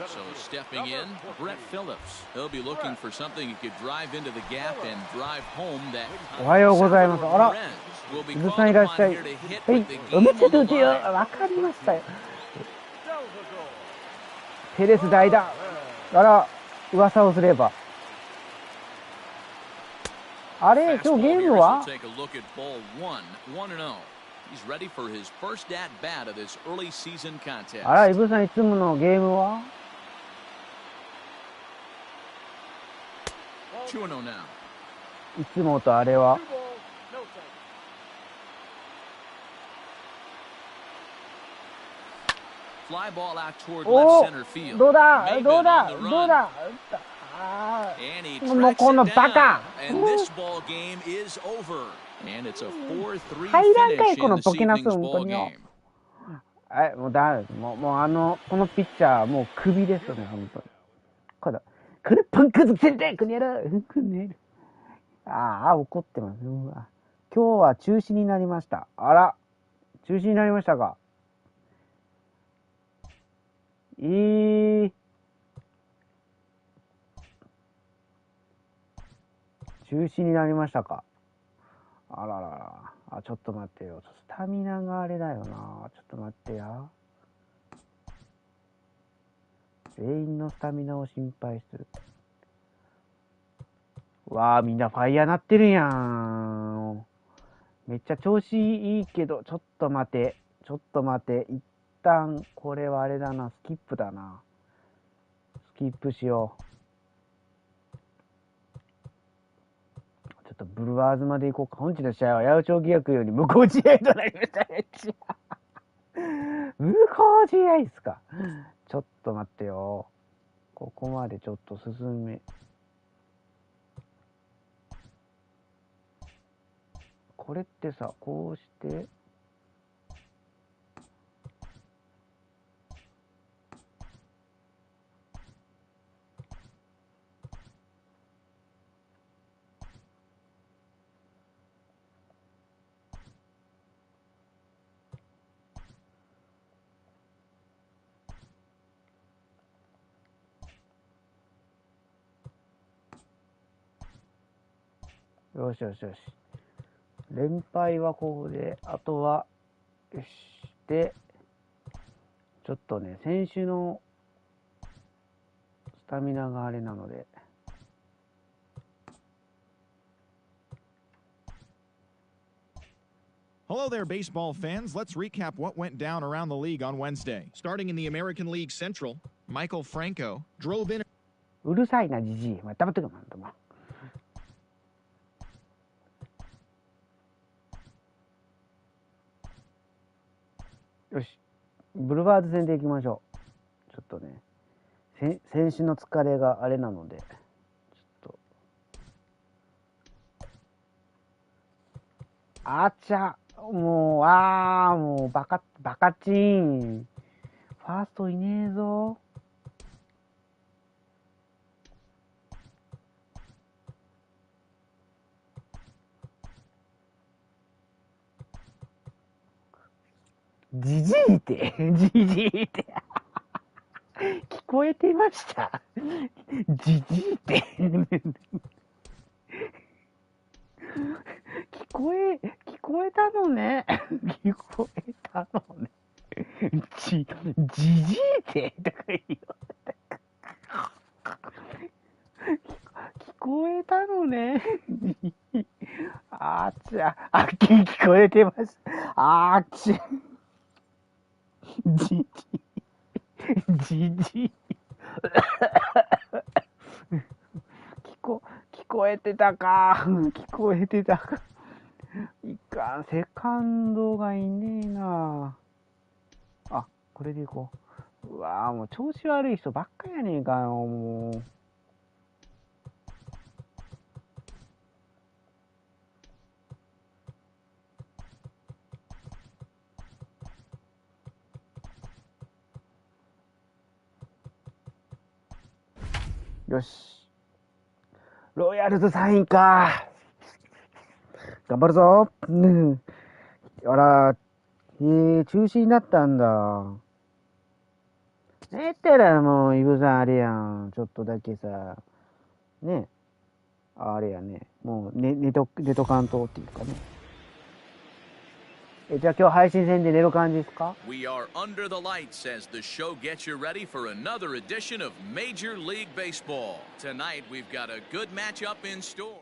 So stepping in, Brett Phillips. He'll be looking for something he could drive into the gap and drive home that. おはようございます。あら、イブさんいらっしゃい。はい、おめでとうちよ。わかりましたよ。ペレス代打。あら、噂をすれば。あれ、今日ゲームはあら、イブさんいつものゲームはいつもとあれはおー、どうだもうこのバカ入らんかいこのボケナス本当によ。もうこのピッチャーもうクビですよね本当に。これパンクズせんでくねる怒ってます。今日は中止になりました。あら中止になりましたか。中止になりましたか。あらら、ちょっと待ってよ。スタミナがあれだよな。ちょっと待ってや。全員のスタミナを心配する。わあ、みんなファイヤーなってるやん。めっちゃ調子いいけど、ちょっと待て。一旦、これはあれだな。スキップだな。スキップしよう。ちょっとブルワーズまで行こうか。本日の試合は八百長規約より無効試合となりました。無効試合っすか。ちょっと待ってよ。ここまでちょっと進め。これってさ、こうして。よしよしよし。連敗はここで、あとは、よし。で、ちょっとね、選手のスタミナがあれなので。Hello there, baseball fans. Let's recap what went down around the league on Wednesday. Starting in the American League Central, Michael Franco drove in. うるさいな、じじい。まあ、黙ってくまんとま。よし。ブルワーズ戦でいきましょう。ちょっとね、選手の疲れがあれなので、ちょっと。あちゃ、もうバカチン。ファーストいねえぞ。じじいって、聞こえてました。じじいって。聞こえたのね。聞こえたのね。じじいってとか言う。聞こえたのね。あーちゃ、聞こえてます。あーちゃ。じじ聞こえてたか。聞こえてたか。いかん、セカンドがいねえな。あ、これでいこう。うわぁ、もう調子悪い人ばっかやねえかよ、もう。よし。ロイヤルズサインか。頑張るぞ。うん。あら、中止になったんだ。ったらもう、イブさんあれやん。ちょっとだけさ、ね。あれやね。もう、寝とかんとっていうかね。じゃあ今日配信戦で寝る感じですか？ We are under the lights as the show gets you ready for another edition of Major League Baseball. Tonight we've got a good matchup in store.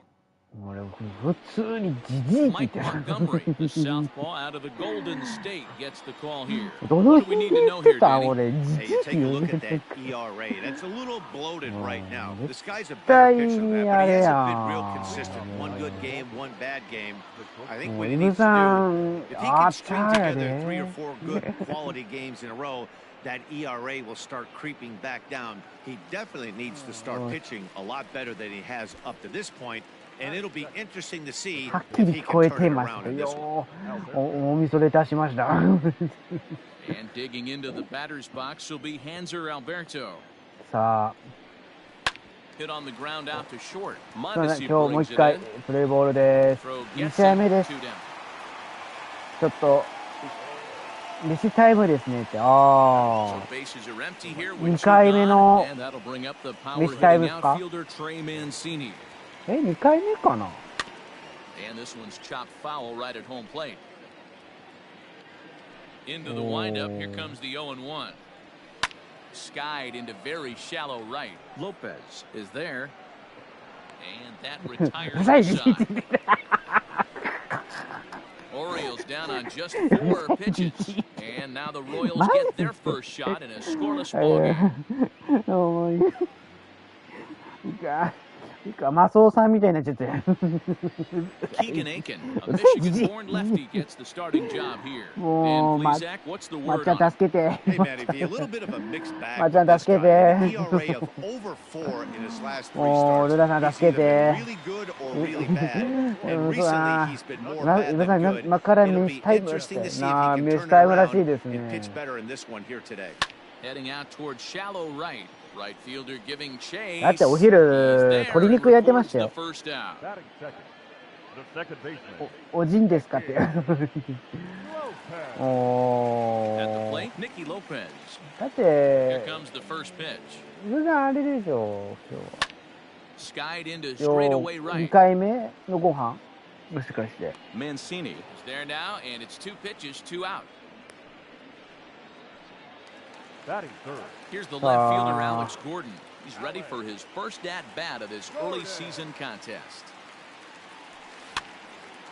俺普通にジジイって言ってる。 Montgomery, the southpaw out of the Golden State, gets the call here. どの辺で言ってた俺ジジイ Hey, you take a look at that ERA. That's a little bloated right now. This guy's a better pitcher than that, but he hasn't been real consistent. One good game, one bad game. I think what he needs to do, if he can string together 3 or 4 good quality games in a row, that ERA will start creeping back down. He definitely needs to start pitching a lot better than he has up to this point. And it'll be interesting to see はっき if り he 聞こ can え turn て it まし around た in this one. よ。おみそれ出しました。 And digging into the batter's box will be Hanser Alberto. さあ、 Hit on the ground out to short. すいません、 Mondesi 今日もう brings 一 it 回 in. プレーボールです。 Throw 2 gets 試合 it. 目です。 2 down. ちょっと、レシタイムですねって。あ So あ。 bases are empty here 2 with 回目の and that'll bring up the power レシタイム hitting ですか？ outfielder Trey Mancini. 2回目かな？ And this one's chopped foul right at home plate. Into the windup, here comes the 0-1. Skied into very shallow right. Lopez is there. And that retires the side. Orioles down on just 4 pitches. And now the Royals get their first shot in a scoreless ball game. いかマスオさんみたいになっちゃって。 Keegan Aiken, a Michigan-born lefty, gets the starting job here. And please, Zach, what's the まっ word ちゃん on it? 助けて。 Hey, Matty, a little bit of a mixed bag. まっちゃん with this 助け guy. て。 An ERA of over 4 in his last 3もう、ル starts. ダさん He's 助け either て。 been really good or really bad. And うわ recently, he's been more ルダ bad さ than ん、 good. 今から It'll メ be スタイムだっ interesting to て。 see なあ、 if he メ can ス turn タイ it ムらしい around です and pitch ね。 better in this one here today. Heading out towards shallow right. Right fielder giving chase. だってお昼、鶏肉焼いてましたよ。 First down. Batting second, the second baseman. おじんですかって。 Lopez. お At the ー。 plate, Nicky Lopez. だっ Here て、 comes the first pitch. ルダあれでしょ、今日は。skied into よ straightaway 2 right. 回目のご飯もしかして。Mancini is there now, and it's 2 pitches, 2 out. Batting third. Here's the left fielder, Alex Gordon. He's ready for his first at-bat of this early season contest.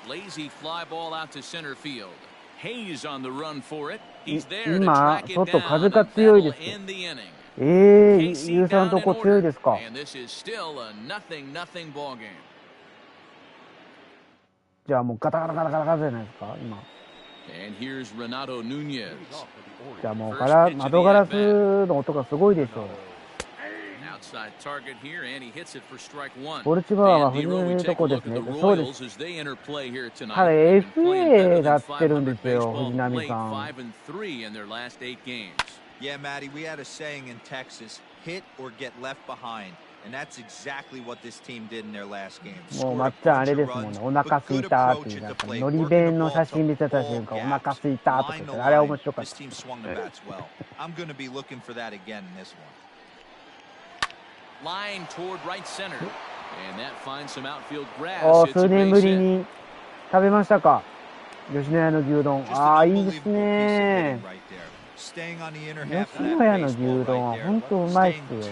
Lazy fly ball out to center field. Hayes on the run for it. He's there to track it down and that'll end the inning. ユウさんのとこ強いですか。 And this is still a 0-0 ball game. じゃあもうガタガタガタガタガタじゃないですか今。 And here's Renato Nunez. じゃあもう窓ガラスの音がすごいでしょう。 Outside target here, and he hits it for strike 1. ポルチバーは藤井のとこですね。そうです。彼 FA だってるんですよ、藤波さん。 Yeah, Matty, we had a saying in Texas, hit or get left behind. And that's exactly what this team did in their last game. もうまっちゃんあれですもんね。お腹すいたっていうなんかのり弁の写真見てた瞬間、お腹すいたとか言って、あれは面白かった。I'm going to be looking for that again in this one. Line toward right center. And that finds some outfield grass. 数年ぶりに食べましたか。吉野家の牛丼。ああ、いいですね。吉野家の牛丼は本当うまいっすよね。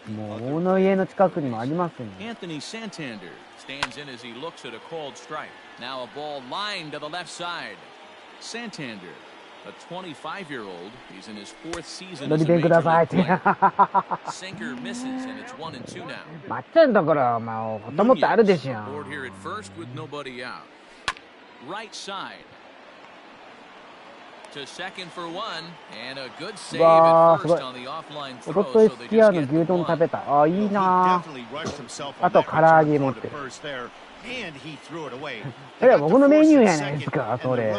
もう大野家の近くにもありますね。Anthony Santander stands in as he looks at a called strike. Now a ball lined to the left side. Santander, a 25-year-old, he's in his 4th season as a major league player. Sinker misses and it's 1-2 now. まっちゃんだからまあほともっとあるでしょ。 Board here at first with nobody out. Right side. To second for 1 and a good save at first on the offline throw. おとといすき家の牛丼食べた。あ、いいな。あと唐揚げ持ってる。それは僕のメニューやないですか、それ。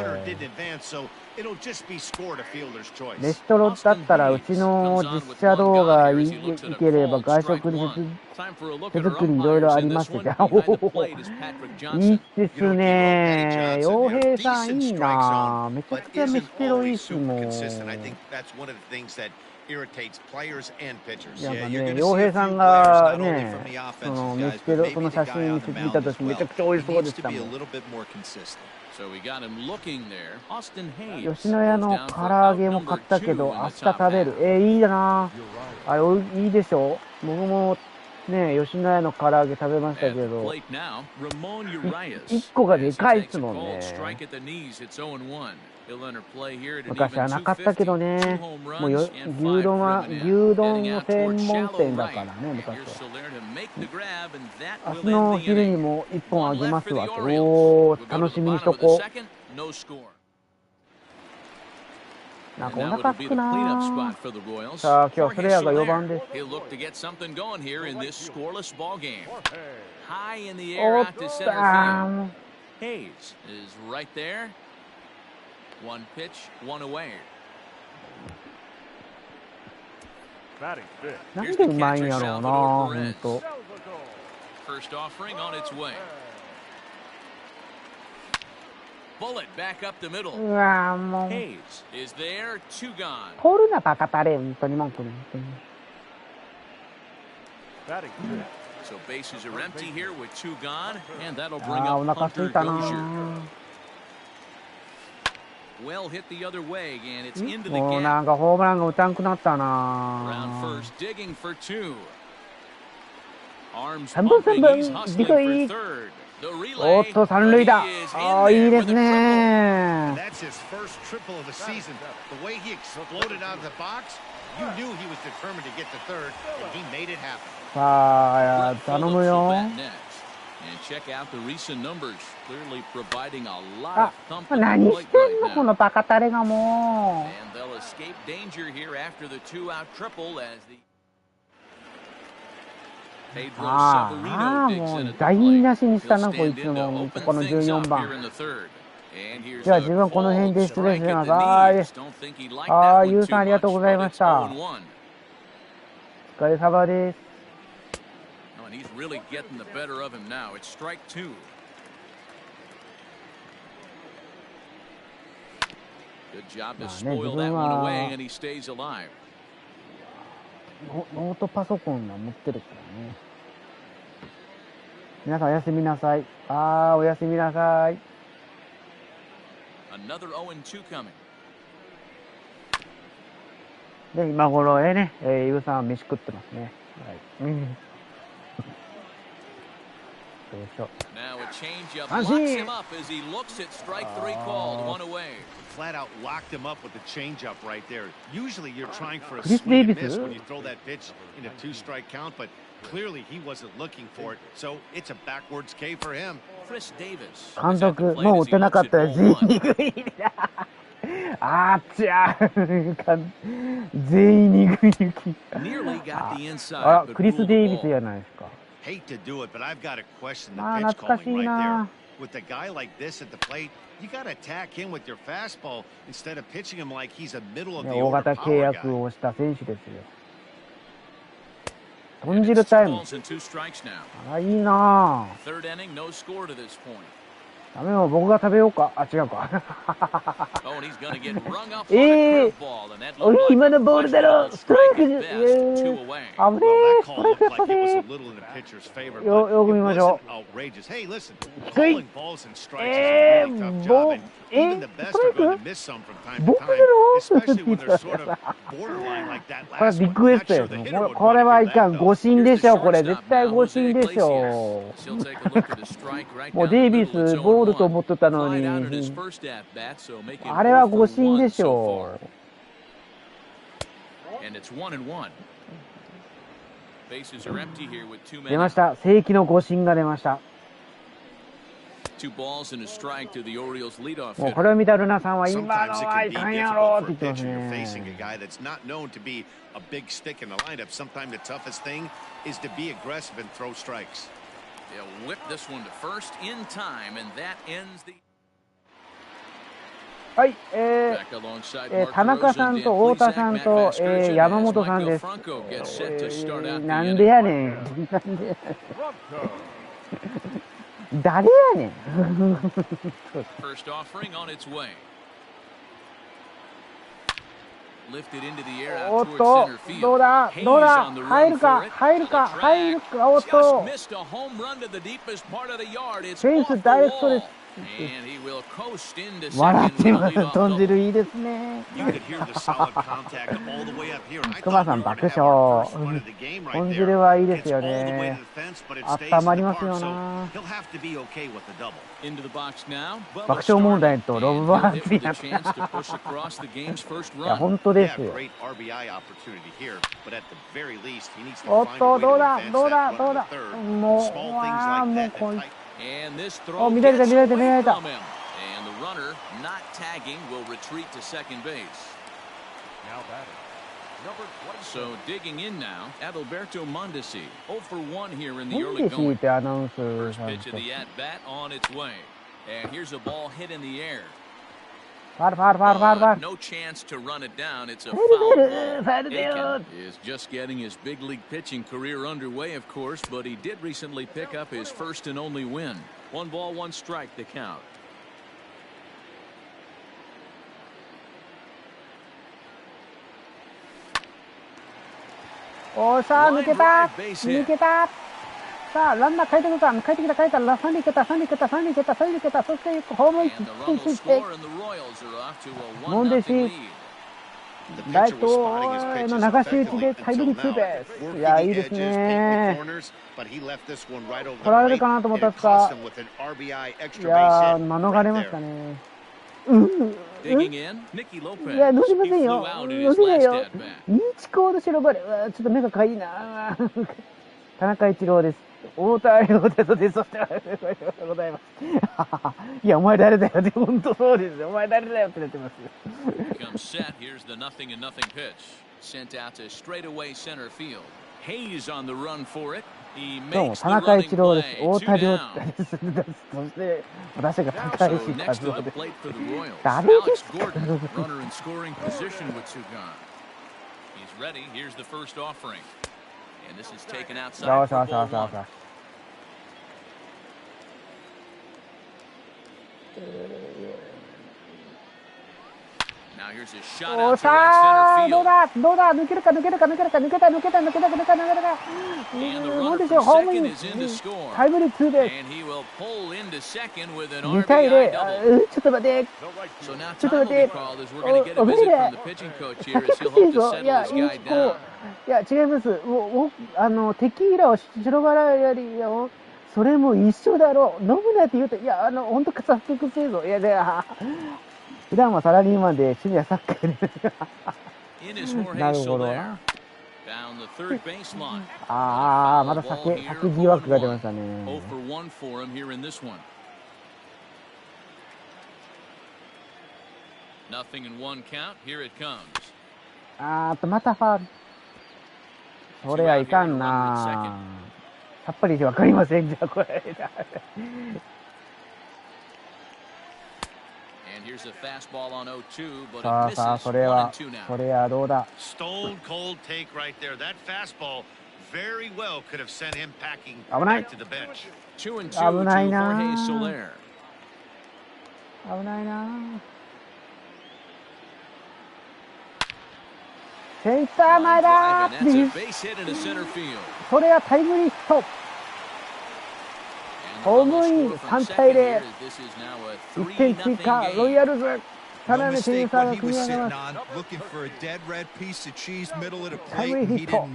レストロだったらうちの実写動画いければ外食に手作りいろいろありますじゃん。いいですね。洋平さんいいな。めちゃくちゃ飯テロいいっすもん。いやね、洋平さんがね、その飯テロその写真見たときめちゃくちゃ美味しそうでしたもん。吉野家の唐揚げも買ったけど明日食べる。いいな。あれいいでしょ。僕もね、吉野家の唐揚げ食べましたけど、1個がでかいっすもんね。昔はなかったけどね、もう牛丼の専門店だからね、昔は。明日の昼にも1本あげますわって。おー、楽しみにしとこう。なんかお腹すくなー。さあ、今日はフレアが4番です。おっとOne pitch, one away. なんでうまいんやろうな、ほんと。First offering on its way. Bullet back up the middle. うわもう。Hayes is there, 2 gone. 取るなバカタレ、本当に文句ね。So bases are empty here with 2 gone, and that'll bring up Hunter Dozier. Well hit the other way, and it's into the gap. もうなんかホームランが打たんくなったな。Round first, digging for 2. Arms 3分 pumping, he's hustling for third. The おっ relay, と三塁だ。ああ、いいですね。That's his first triple of the season. The way he exploded out of the box, you knew he was determined to get to third, and he made it happen. さあ、頼むよ。And check out the recent numbers, clearly providing a lot of comfort. 何してんのこのバカタレがもう。And they'll escape danger here after the 2-out triple as the Pedro Severino digs in at the plate. 台無しにしたなこいつのこの14番。じゃあ自分はこの辺で失礼します。ゆうさんありがとうございました。お疲れ様です。He's really getting the better of him now. It's strike 2. Good job to spoil that one away, and he stays alive. ノートパソコンが持ってるからね。皆さんおやすみなさい。おやすみなさい。で、今頃ね、イブさんは飯食ってますね。はい。どうしよう。三振。Flat out locked him up with the changeup right there. Usually you're trying for a swing and miss when you throw that pitch in a 2-strike count, but clearly he wasn't looking for it, so it's a backwards K for him. 監督、もう打てなかったら全員2軍入りだ。全員2軍行き。クリス・デイビスじゃないですか。Hate to do it, but I've got to question the pitch calling right there. With a guy like this at the plate, you got to attack him with your fastball instead of pitching him like he's a middle of the order power guy. 大型契約をした選手ですよ。豚汁タイム。いいなぁ。ダメよ、僕が食べようか。違うか。今のボールだろ。ストライク。危ねえ。ストライクやったね。よく見ましょう。低い。ストライク。ボールだろ。これリクエストや。これはいかん。誤審でしょ。これ絶対誤審でしょ。もうデイビスボールと思ってたのに、あれは誤審でしょう。出ました。正規の誤審が出ました。もうこれを見たルナさんは今のはいかんやろって言ってますね。はい、田中さんと太田さんと、山本さんです。なんでやねん。誰やねん。おっと、どうだ入るかおっと。フェンスダイレクトです。笑ってます。豚汁いいですね。熊さん爆笑。豚汁はいいですよね。温まりますよな。爆笑問題とロブバーツになった。いや本当ですよ。おっとどうだもうこいつ。お、見られた。And the runner not tagging will retreat to second base. So digging in now, Adalberto Mondesi, 0 for 1 here in the early going. First pitch of the at-bat on its way. And here's a ball hit in the air. No chance to run it down. It's a foul ball. Aiken is just getting his big league pitching career underway, of course, but he did recently pick up his first and only win. 1 ball, 1 strike to count. Oh, さあ抜けた。さあランナー帰ってきた。三塁蹴った。そしてホームインしてモンデシライトへの流し打ちでタイムリーツーベース。いやいいですね。取られるかなと思ったんですが、いや免れましたね。いや乗りませんよ。乗せないよ。認知コード白バレ。ちょっと目がかいいな。田中一郎です。太田亮太とでそしてありがとうございます。いやお前誰だよって本当そうですよ。お前誰だよってなってます。どうも田中一郎です。太田亮太です。そして私が高石和夫です。誰ですか。Now here's a shot お out ー to right さ center あ、どう field. だどうだ抜けるか抜けるか抜けるか抜けた抜けた抜けた抜けた抜けた。And the どう runner でしょう、 from ホームイ second ン is in to score. タイムリーツーです。 And he will pull into second with an 2対 RBI 0。double. ちょっと待って。 So now ちょっ time と will 待 be って。 called as we're going to get a おめ visit で from the pitching coach here as he'll hope to settle いや、 this い guy や、 down. 違います。テキーラを白バラやりよ。それも一緒だろう。飲むなって言うと、いや、ほんとさせくせえぞ。いや、普段はサラリーマンで趣味はサッカーIn is な Jorge るほど Soler な。 down the third baseline. また酒疑惑が出ましたね。 0 for 1 for him here in this one. Nothing in one count. Here it comes. またファウル。それはいかんな。さっぱりわかりません、じゃあこれ。And here's a fastball on 0-2, but さ it あさあ、 misses それ 1 は and 2 now. それはどうだ。 Stone cold take right there. That fastball very well could have sent him packing 危ない。 back to the bench. 2 and 2 to 危ないな。 Jorge Soler. 危ないな。センター前だ And that's a base hit into center field. それはタイムリーヒット。 ホームイン3対0。1点追加、ロイヤルズ。さらに点差が組み上げます。タイムリーヒット。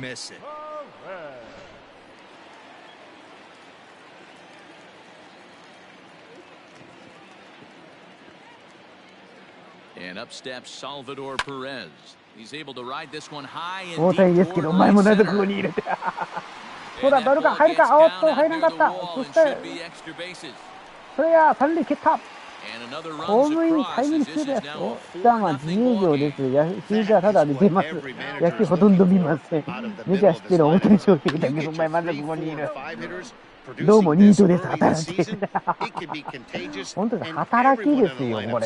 And up steps Salvador Perez. He's able to ride this one high and 大谷です deep けど、お toward 前も right なぜこ center. こに入れて。そ And うだ、 that バル ball が入る gets か。おっ down と、 out 入ら near な the かった。 wall そ and して、 should be extra bases. それは三塁蹴った。 And another ホー runs ムイン across タイムリ as ーツー this で is す。 now お a 普段は自営 4-0 業 ball で game. す。野球はただ出てます。野球ほとんど見ません。メジャー知ってる大谷翔平だけど、お前まだここにいる。どうもニートです、働き。本当に働きですよ、これもう。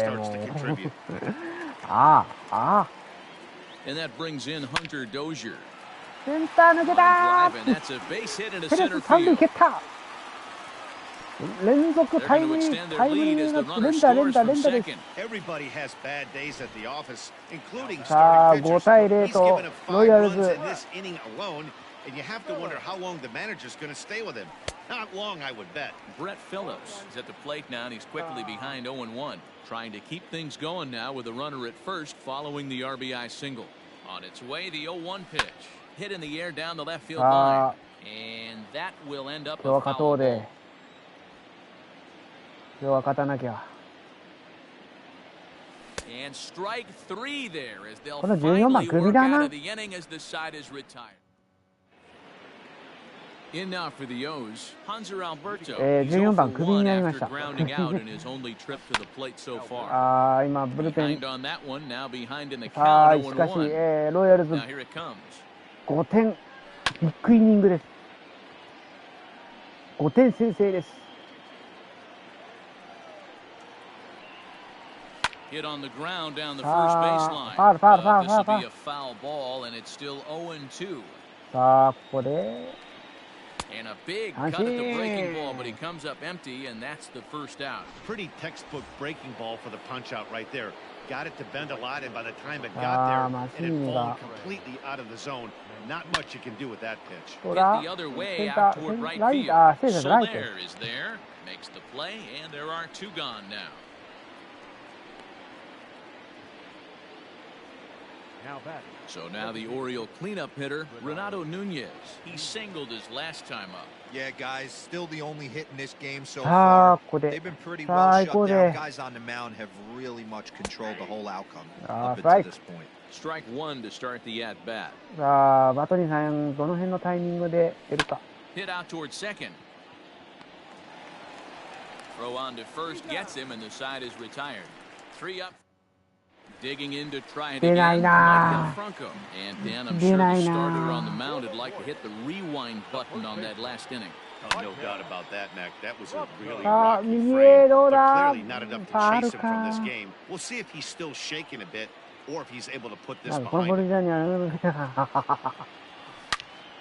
And that brings in Hunter Dozier. センター抜けた And that's a base hit into ペレ center ス三塁 field. 蹴った連続タイムリー、タイムリー連打です。 Everybody has bad days at the office, including さあ、 starting 5 pitchers. 対0 He's と given up ロ 5イヤル runs ズ。 in this inning alone, and you have to wonder how long the manager's going to stay with him. Not long, I would bet. Brett Phillips is at the plate now, and he's quickly behind 0-1. Trying to keep things going now with a runner at first following the RBI single. On its way, the 0-1 pitch. Hit in the air down the left field line. And that will end up 今日は a 勝 foul とうで。 ball. 今日は勝たなきゃ。 And strike 3 there as they'll この14番 finally クビ work だ out な。 of the inning as the side is retired. In now for the O's, Hanser Alberto. He's 14 0 for 番クビに 1 なりま after した。grounding out in his only trip to the plate so far. 今、ブルペン。 Behind on that one, now behind in the さあ、 count しかし、 0-1. ロイヤルズ Now here it comes. 5点。ビッグイニングです。5点先制です。 Hit on the ground down the first baseline. Foul. This will be a foul ball, and it's still 0-2. さあ、ここで。 And a big cut at the breaking ball, but he comes up empty, and that's the first out. Pretty textbook breaking ball for the punch out right there. Got it to bend a lot, and by the time it got there, it had fallen completely out of the zone. Not much you can do with that pitch. Hit the other way out toward right field. Soler is there, makes the play, and there are 2 gone now. So now the Oriole cleanup hitter, Renato Nunez. He singled his last time up. Yeah, guys, still the only hit in this game so far. They've been pretty well shut down. Guys on the mound have really much controlled the whole outcome up until this point. Strike 1 to start the at-bat. さあ、バトニーさん、どの辺のタイミングで出るか。 Hit out toward second. Throw on to first gets him, and the side is retired. 3 up. Digging in to try it again. Michael Franco. And Dan, I'm sure the starter on the mound would like to hit the rewind button on that last inning. Oh, no doubt about that, Mac. That was a really rocky frame, but clearly not enough to chase him from this game. We'll see if he's still shaking a bit or if he's able to put this behind him.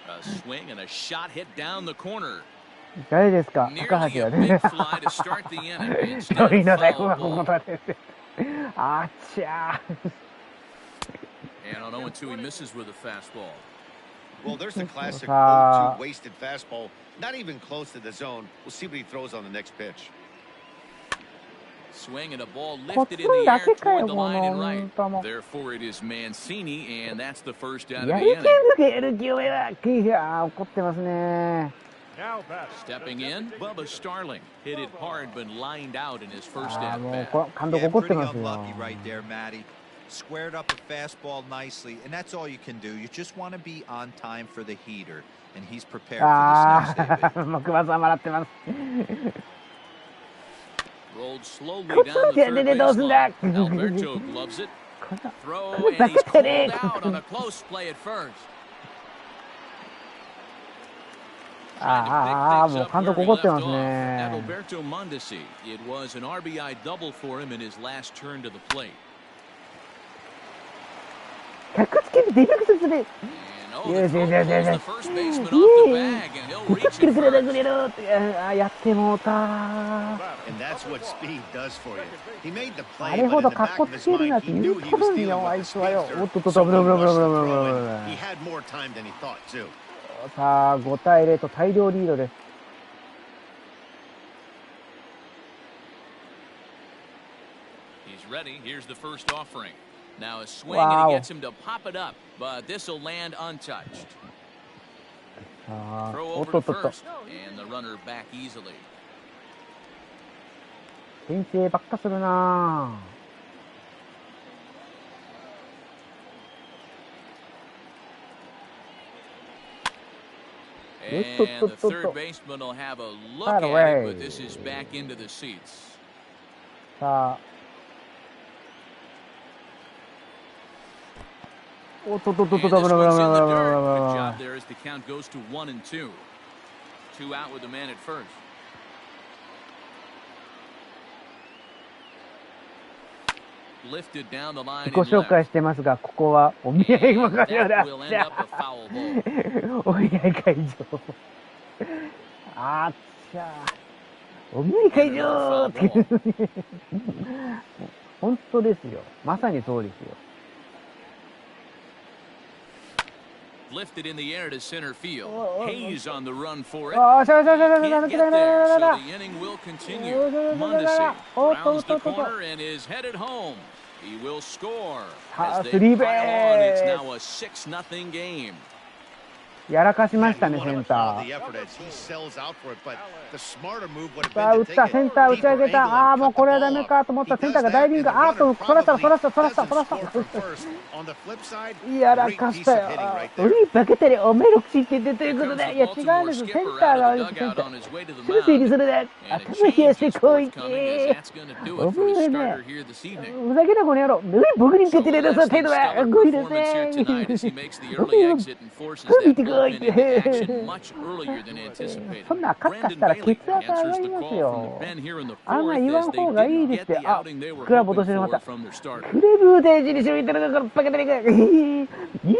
A swing and a shot hit down the corner. 誰ですか？高 Nearly 橋 a だ big ね。 fly to start the inning. 一人の Instead 大 of 根がこ foul こ ball. まで。あっちゃー。And on 0-2, he misses with a fastball. Well, there's the classic 0-2 wasted fastball. Not even close to the zone. We'll see what he throws on the next pitch. Swing and a ball lifted in the air toward the line and right. Therefore, it is Mancini, and that's the first out of the inning. Stepping in, Bubba Starling hit it hard, but lined out in his first at bat. Yeah, pretty unlucky right there, Matty. Squared up a fastball nicely, and that's all you can do. You just want to be on time for the heater, and he's prepared for this next inning. Rolled slowly down the third baseline. Alberto gloves it. Throw, and he's pulled out on a close play at first. もう監督怒ってますね。 Alberto Mondesi. It was an RBI double for him in his last turn to the plate. 100つけてデビューする。いややってもうた。あれほどカッコつけるなって言うとるんよ、あいつはよ。おっとっとっと、ブルブルブルブルブルブル。さあ、5対0と大量リードです。He's ready. Here's the first offering. Now a swing and he gets him to pop it up, but this will land untouched. Throw over to first, and the runner back easily. 先制ばっかするな。And the third baseman will have a look at it, but this is back into the seats. さあ。おっとっとっとっと、ブラブラブラブラブラブラ。 Good job there as the count goes to 1-2. 2 out with the man at first. Lifted down the line. 自己紹介してますが、ここはお見合い会場だ。お見合い会場。あっちゃ。お見合い会場って。本当ですよ。まさにそうですよ。 Lifted in the air to center field. Hayes on the run for it. Can't get there, so the inning will continue. Mondesi rounds the corner and is headed home. He will score. As they pile on, it's now a 6-0 game. やらかしましたね、センター。さあ、打った、センター打ち上げた。ああ、もうこれはダメかと思ったセンターがダイビング。あーと、そらした。やらかしたよ。オリーバケテレ、おめろくしって出てることで。いや、違うんです。センターが、センター。すぐ整理するで。頭冷やしてこいって。お前ね、ふざけなこの野郎。僕に受けてるさ、程度は。ごいですね。見てこい。 そんなカッカしたら血圧上がりますよ。あんま言わん方がいいですよ。あ、クラブ落としてしまった。クレブーでじりしょいたらバカだねか。イ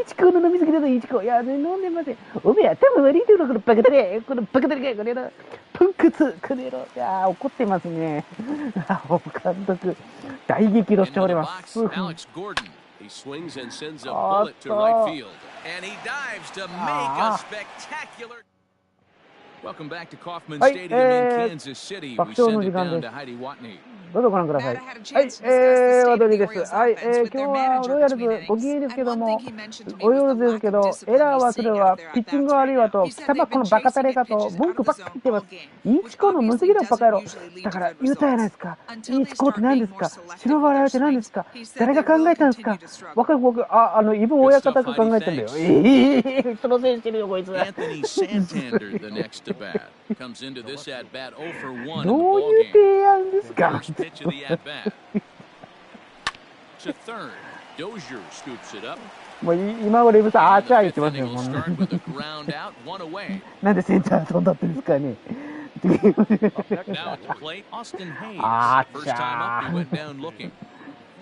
チコの飲みすぎだぞ、イチコ。いや、飲んでません。おめえ頭悪いところバカだね。このバカだねか、これな。プンクツ、これの。いや、怒ってますね。監督、大激怒しております。 He swings and sends a bullet to right field. And he dives to make a spectacular... Welcome back to Kauffman Stadium in Kansas City. We send it down to Heidi Watney. どうぞご覧ください。はい、ワドリーです。はい、今日はロイヤルズご機嫌ですけども、ロイヤルズですけど、エラーはすれば、ピッチング悪いわと、貴様このバカタレかと、文句ばっかり言ってます。イチコの無責任のバカ野郎。だから言うたやないですか。イチコって何ですか。白バラって何ですか。誰が考えたんですか。わかる僕、イブ親方が考えたんだよ。そのせいしてるよ、こいつ。どういう提案ですか。 Pitch of the at-bat. To third, Dozier scoops it up. もう今俺さ、あーちゃー言ってますよ。なんでセンター飛んだってんですかね。Now at the plate, Austin Hayes. First time up, he went down looking.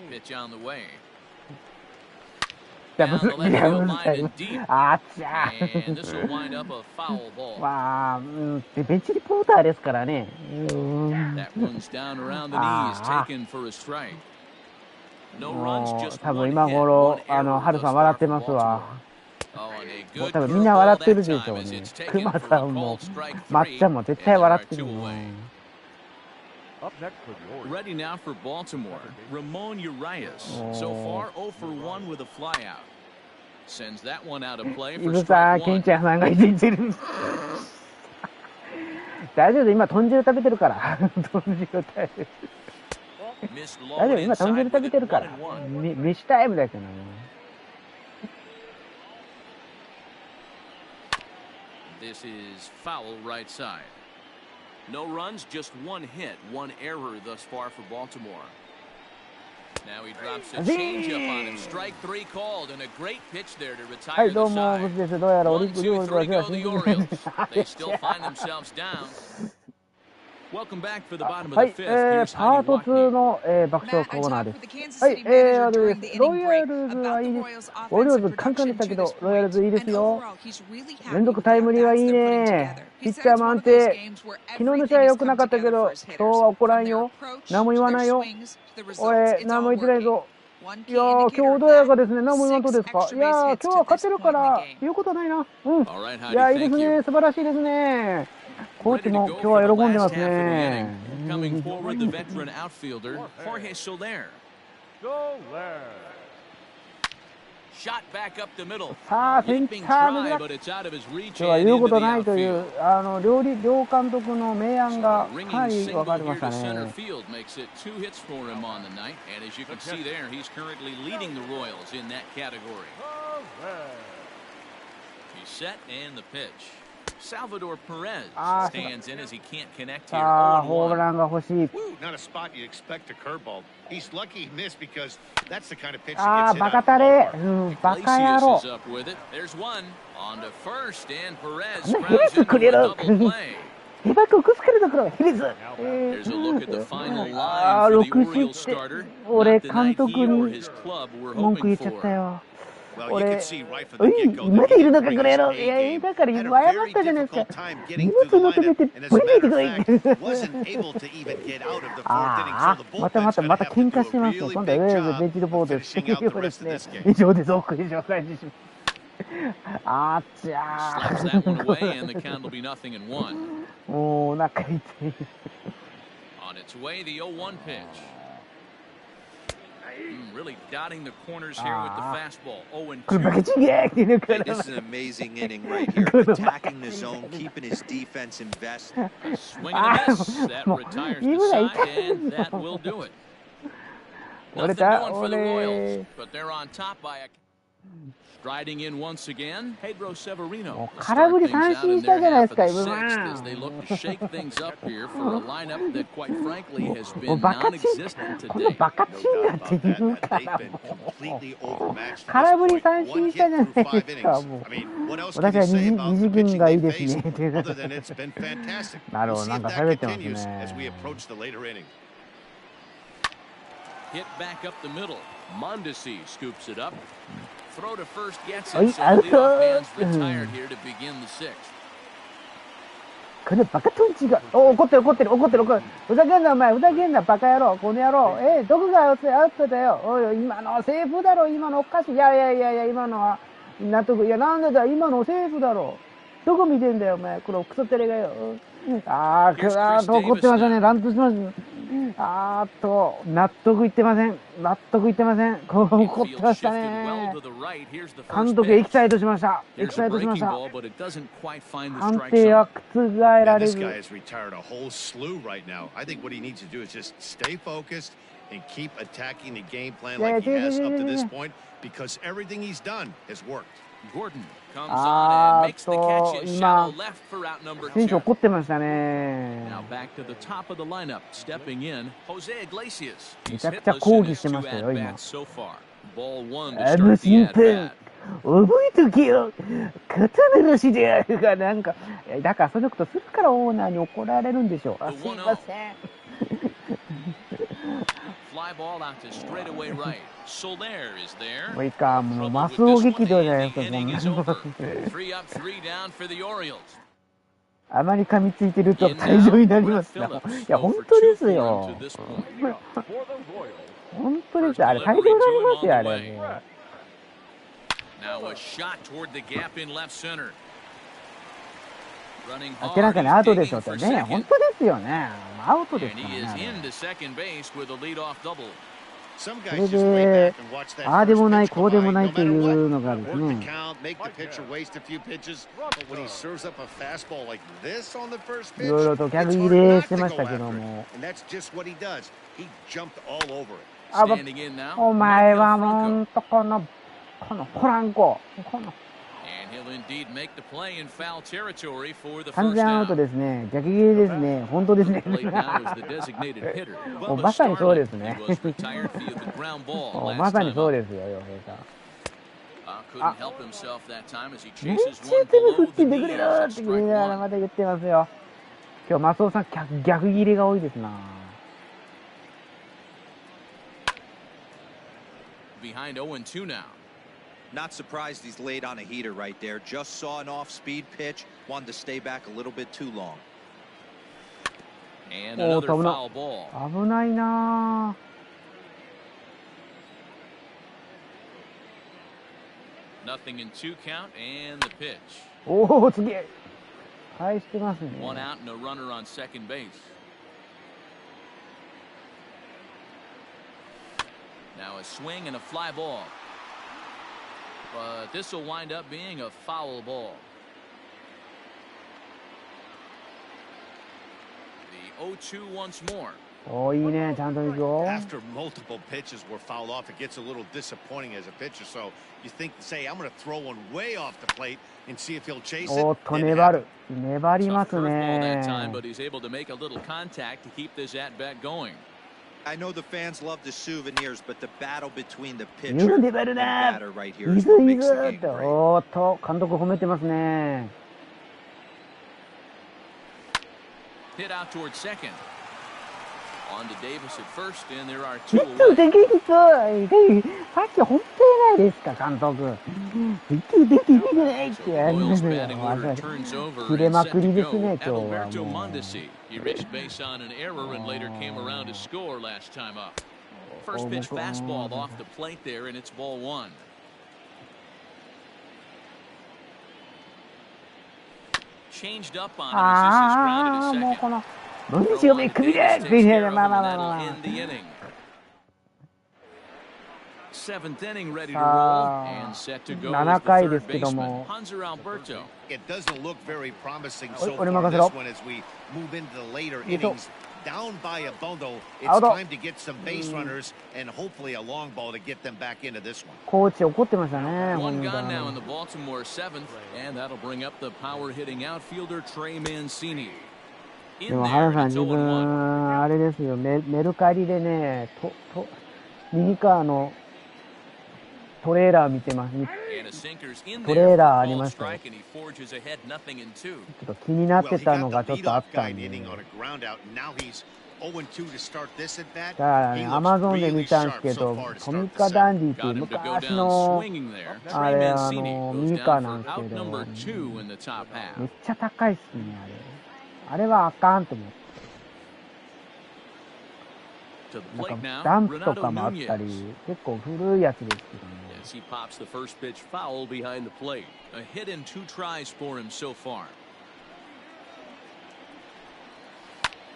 Pitch on the way. Down the left field line and deep. And this will wind up a foul ball. まあ、ベンチリポーターですからね。That one's down around the knees, taken for a strike. もう多分今頃ハルさん笑ってますわ。もう多分みんな笑ってるでしょうね。クマさんもまっちゃんも絶対笑ってるもん。Ready now for Baltimore. Ramon Urias. So far 0 for 1 with a flyout. Sends that one out of play イ for ブさん、 strike ケン one. ちゃんさんがいじってる。大丈夫、今豚汁食べてるから。豚汁食べてる。Missed 大丈 low 夫、今豚 inside 汁食 with べ it てるか 1 ら。and 1. 飯タイムだけどね。This is foul right side. No runs, just one hit, one error thus far for Baltimore. Now he drops a changeup on him. Strike 3 called, and a great pitch there to はい、 retire どう the も、ブ side. スです。どうやらオリ 1, ックル 2, ーズは 3 go 新 the 人 Orioles. They still find themselves down. Welcome back for the bottom of は the い、 fifth. Here's パー Heidi ト2 Watney. の、爆笑コーナーです。はい、ロイヤルズはいいです。オリオールズカンカンでしたけど、ロイヤルズいいですよ。連続タイムリーはいいね。ピッチャーも安定。昨日の試合良くなかったけど、今日は怒らんよ。何も言わないよ。俺、何も言ってないぞ。いやー、今日穏やかですね。何も言わんとですか。いやー、今日は勝ってるから、言うことないな。うん。いやー、いいですね。素晴らしいですね。コーチも今日は喜んでますね。Coming forward, the veteran outfielder, Jorge Soler. Shot back up the middle. さあ、センタ Leaping ー try, で but it's out of his reach 今日は and 言うこ into と the ないという、 outfield. 両監督の明暗が So, かな ringing り分 single かりま here した to center ね。 field makes it 2 hits for him on the night, and as you can see there, he's currently leading the Royals in that category. He's set and the pitch. Salvador Perez stands in as he can't connect here. さあ、ホーム 0-1. ランが欲しい。 Woo, not a spot you'd expect a curveball. He's lucky he missed because that's the kind of pitch ああ、 that バ gets カ hit タ out. レ。うん、バカ野 Iglesias 郎 is。up with it. There's one on to first, and Perez あんなヘレ grounds ス into く a れる。 double play. ヘバクくすけるところ、ヘレス。 There's a look at the final ああ、 line for the 6 Orioles 失点。 starter. 俺、 Not the 監 night 督 he or に his club were 文句言 hoping っちゃった for. よ。 Well, you 俺、 could see right from the う get-go い、まだいるのか、 that これ he やろ。 was いや、 playing だから、 game. Had a 謝っ very たじゃないですか。 difficult time 荷 getting 物 through the のとめ lineup, て、 and as ぶ a り抜いて matter こ of い。 fact, wasn't able to even get out of the fourth inning. あ So the あ、また bullpen's また going ま to た have to 喧 do 嘩してま a すよ。 really 今度は big ウェーブ job ベンチのボー of ドです。 finishing out そう the です rest of ね。 this game. 以上です。お以上返事します。あっちゃ Slaps that one away, and the count will be 0-1. もうお腹痛い。 On its way, the 0-1 pitch. Really dotting the corners here with the fastball. これバ 0-2. カチンゲーって言うか Hey, ら。 this is an amazing inning right here. Attacking the zone, keeping his defense invested. Swing and a miss. That retires the side, and that will do it. 俺 Nothing だ、 doing for the 俺。 Royals, but they're on top by a... Striding in once again, Pedro Severino. もう will 空 start 振り things 三 out 振 in した their じゃない half です of か、 the イブ sixth さ as they ん。 look to shake things up here for a lineup that, quite frankly, has もう been バカチン、 non-existent この today. バカチンガって言う That か they've ら been も completely う。 overmatched 空 to 振 this り三 point. 振 One した hit じゃな through い 5 ですか、 innings. もう。 I mean, what else can 私 you は say 二 about 次 the 元 pitching がいい they ですね faced other than it's been fantastic? なる We'll ほど、 see なん if か that 喋ってます continues as we ね。 approach the later innings. Hit back up the middle. Mondesi scoops it up. Throw to first gets は it, い、 so ア the ウト。 leadoff man's retired here to begin the sixth. このバカトンチが、お、怒ってる怒ってる怒ってる怒ってる。ふざけんなお前、ふざけんなバカ野郎、この野郎。どこがアウトだよ。おい、今のはセーフだろ、今のおかしい。いやいやいやいや、今のは納得。いや、なんでだ、今のセーフだろ。どこ見てんだよ、お前。このクソテレがよ。あー、怒ってませんね。乱闘します。納得いってません。納得いってません。怒ってましたね。監督、エキサイトしました。エキサイトしました。判定は覆られ This ず。 guy has retired a whole slew right now. I think what he needs to do is just stay focused and keep attacking the game plan like he has up to this point because everything he's done has worked. Gordon comes on and makes the catch in shallow left for out number 選手 2. 怒ってましたね。 Now back to the top of the lineup, stepping in, Jose Iglesias. め He's ちゃくちゃ hitless 抗 in 議 his してま 2 したよ、今。 at-bats so far. Ball 1 to あ start の the 審判、 at-bat. 覚えとけよ。肩慣らしであるが、なんか、だからそういうことするからオーナーに怒られるんでしょう。すいません。Fly ball out to straightaway right. Soler is there. もういいか、もう Trouble マ with スオ this 劇 one, 場じゃない the ですか、こん inning な is over. の。 3 up, 3 down for the Orioles. あまり噛みついてると退場になりますよ。いや、本当ですよ。本当ですよ。あれ、大量になりますよ、あれ。もう Now a shot toward the gap in left center. Running 明ら hard, かに he's アウトで digging しょって for ね。 second. 本当ですよね。アウトで And すから he ね。 is あれ into second base with a leadoff double. Some そ guys れ just lay で back and watch that ああで first もない pitch こう go でも by ない no ってい matter う what. のがあるんです Work the ね。 count, make the pitcher waste a few pitches, but when he serves up a fastball like this on the first い pitch, ろいろと it's 逆 hard 切れ not して to ま go したけど after it. も。 And that's just what he does. He jumped all over it. あば Standing in now, お前 Michael はもう Franco. ほんとこのポランコ。この And he'll indeed make the play in foul territory for the 完 first 全アウト down. ですね。逆切れですね。本当ですね。 Plate now is the designated hitter. もう Bubba まさにそうで Starling. すね。 He was retired via the ground ball もうま last さに time そう up. ですよ、洋平さん。 Couldn't help himself that time as he 練 chases 習 one でも振 below っ the ててく knee れる as って a 言い strike ながら one. また言ってますよ。今日、マスオさん逆切れが多いですな。 Behind 0-2 now. Not surprised he's laid on a heater right there. Just saw an off-speed pitch. Wanted to stay back a little bit too long. And おー、 another 危な foul ball. 危ないな Nothing in 2 count and the pitch. おお、すげえ。返してますね。 One out and a runner on second base. Now a swing and a fly ball. But this will wind up being a foul ball. The 0-2 once more. おー、いいね。ちゃんと行くよ。 After multiple pitches were fouled off, it gets a little disappointing as a pitcher. So you think, say, I'm going to throw one way off the plate and see if he'll chase it. おーっと、 Didn't 粘 happen. る。粘りま Tough す curveball that time, ね。 but he's able to make a little contact to keep this at-bat going. I know the fans love the souvenirs, but the battle between the い pitcher る and 粘るな batter right い here is ず what い makes ず the っ game と。 great. おーっと、監督褒めてますね。 Hit out towards second. On to Davis at first, and there are ヒ 2 ッツ away. できヒッツさっき本当ないですか、監督。できないってやるんで Royals すよ。 batting order turns over 切れ and ま set くり to ですね、 go. 今日は Adalberto もう。 Mondesi. He reached base on an error and later came around to score last time up. First pitch fastball off the plate there, and it's ball 1. Changed up on him as this is grounded あ to あ、もう second. この、文字をめくりで Davis って takes 言 care う of まあ him, まあ and まあま that'll あ。 end the inning. 7th inning ready to さ roll あ and set to go 7 is the 回で third すけど baseman, も。 Hanser Alberto. It doesn't look very promising so 俺 far 任 in せろ。 this one as we move into the later よいしょ。 innings. Down by a bundle, it's アウト。 time to get some base runners and hopefully a long ball to get them back into this one. コーチ怒ってましたね。 One 本当 gone now に in the Baltimore 7th, and that'll bring up the power hitting outfielder Trey Mancini. で In も there, 原さん、 it's 自 0-1. 分、あれですよ、メルカリでね、右側のトレーラー見てます。 And a sinker's in ト there レ for ーラーあ a り called ましたよ。 strike, and he forges ahead 0-2. ちょっと気になっ Well, て he たの got が the ちょっとあっ leadoff た guy ん inning で。 on a ground out. Now he's 0-2 to start this at bat. だからね、He アマ looks ゾンで really 見たんです sharp け so ど、 far to トミ start カ the ダ set. ンディっていう Got him to go 昔 down の swinging there. あ Trey れ、Mancini ミ goes ニカー down なん for ですけ out ど、 number 2 in the top め half. っちゃ高いっすね、あれ。あれはあかんと思って。 To the なん plate か now, ダンプと Renato かもあったり、 Nunez. 結構古いやつですけどね。 As he pops the first pitch foul behind the plate. A hit in 2 tries for him so far.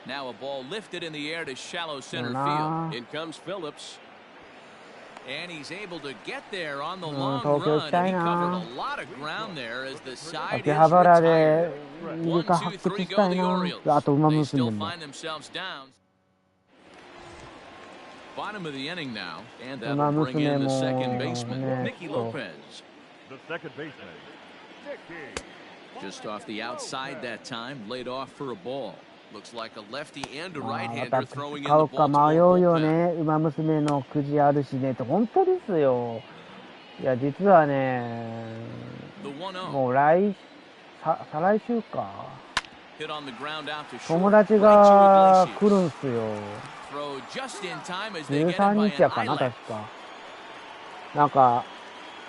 Now a ball lifted in the air to shallow center field. In comes Phillips. And he's able to get there on the long run. And he covered a lot of ground there as the side 秋 is 葉原で retired. イル 1, カ 2, 発掘 3した go い the な。 Orioles. あと馬 They 娘 still も。 find themselves down. Bottom of the inning now, and 馬 that'll bring 娘 in the も second baseman, ね、 Mickey ちょっと Lopez. The second baseman, Mickey. Just off the outside that time, laid off for a ball. Looks like a lefty and a まあ right-hander 私 throwing in 買 the うか迷 Baltimore うよ bullpen. ね。馬娘のくじあるしねって本当ですよ。いや実はね、 The 1-0. もう再来週か。 Hit on the ground out to 友 short. 達 Right が to 来るんすよ。 Throw just in time as they get hit 13 by 日や an かな islet. 確か。なんか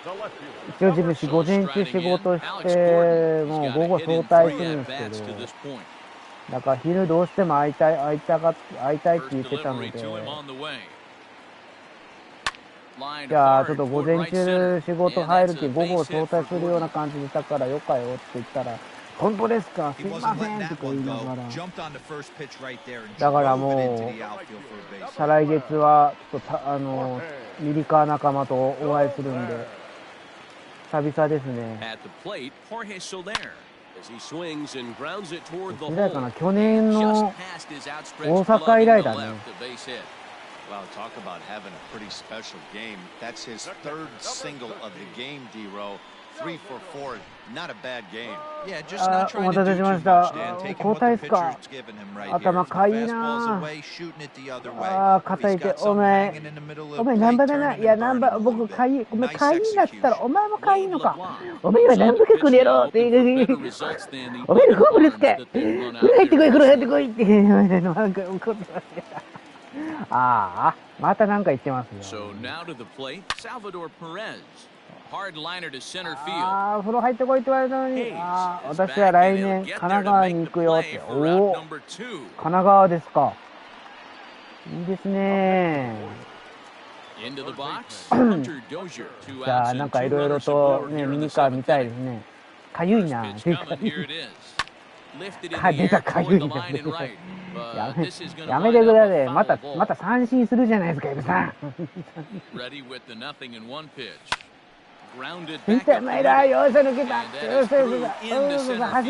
The left 一応自分午前中仕事してもう午後早退するんですけど、だから昼どうしても会いたいって言ってたので、じゃあちょっと午前中仕事入るけ午後早退するような感じにしたからよかよって言ったら、本当ですか、すいませんとか言いながら。だからもう再来月はちょっとミリカー仲間とお会いするんで久々ですね。いつだかな、去年の大阪以来だね。Wow, talk about having a pretty special game. That's his third single of the game, D-Row. 3 for 4, not a bad game. Yeah, just not trying to do too much, Dan. Taking what the pitcher's given him right here. Fastball's away, shooting it the other way. He's got something hanging in the middle of the plate, turning and burning a little bit. Nice execution. お前もかいいのか。お前は何とかくれろって。お前のホームですか。風呂入ってこい、風呂入ってこいって。なんか怒ってますね。ああ、またなんか言ってますよ。ああ、風呂入ってこいって言われたのに、ああ、私は来年神奈川に行くよって。おお、神奈川ですか。いいですね。じゃあなんかいろいろとね、ミニカー見たいですね。かゆいな。出たかゆいな。やめてください。また三振するじゃないですか、エブさん。見てまいらよーし抜けた。よし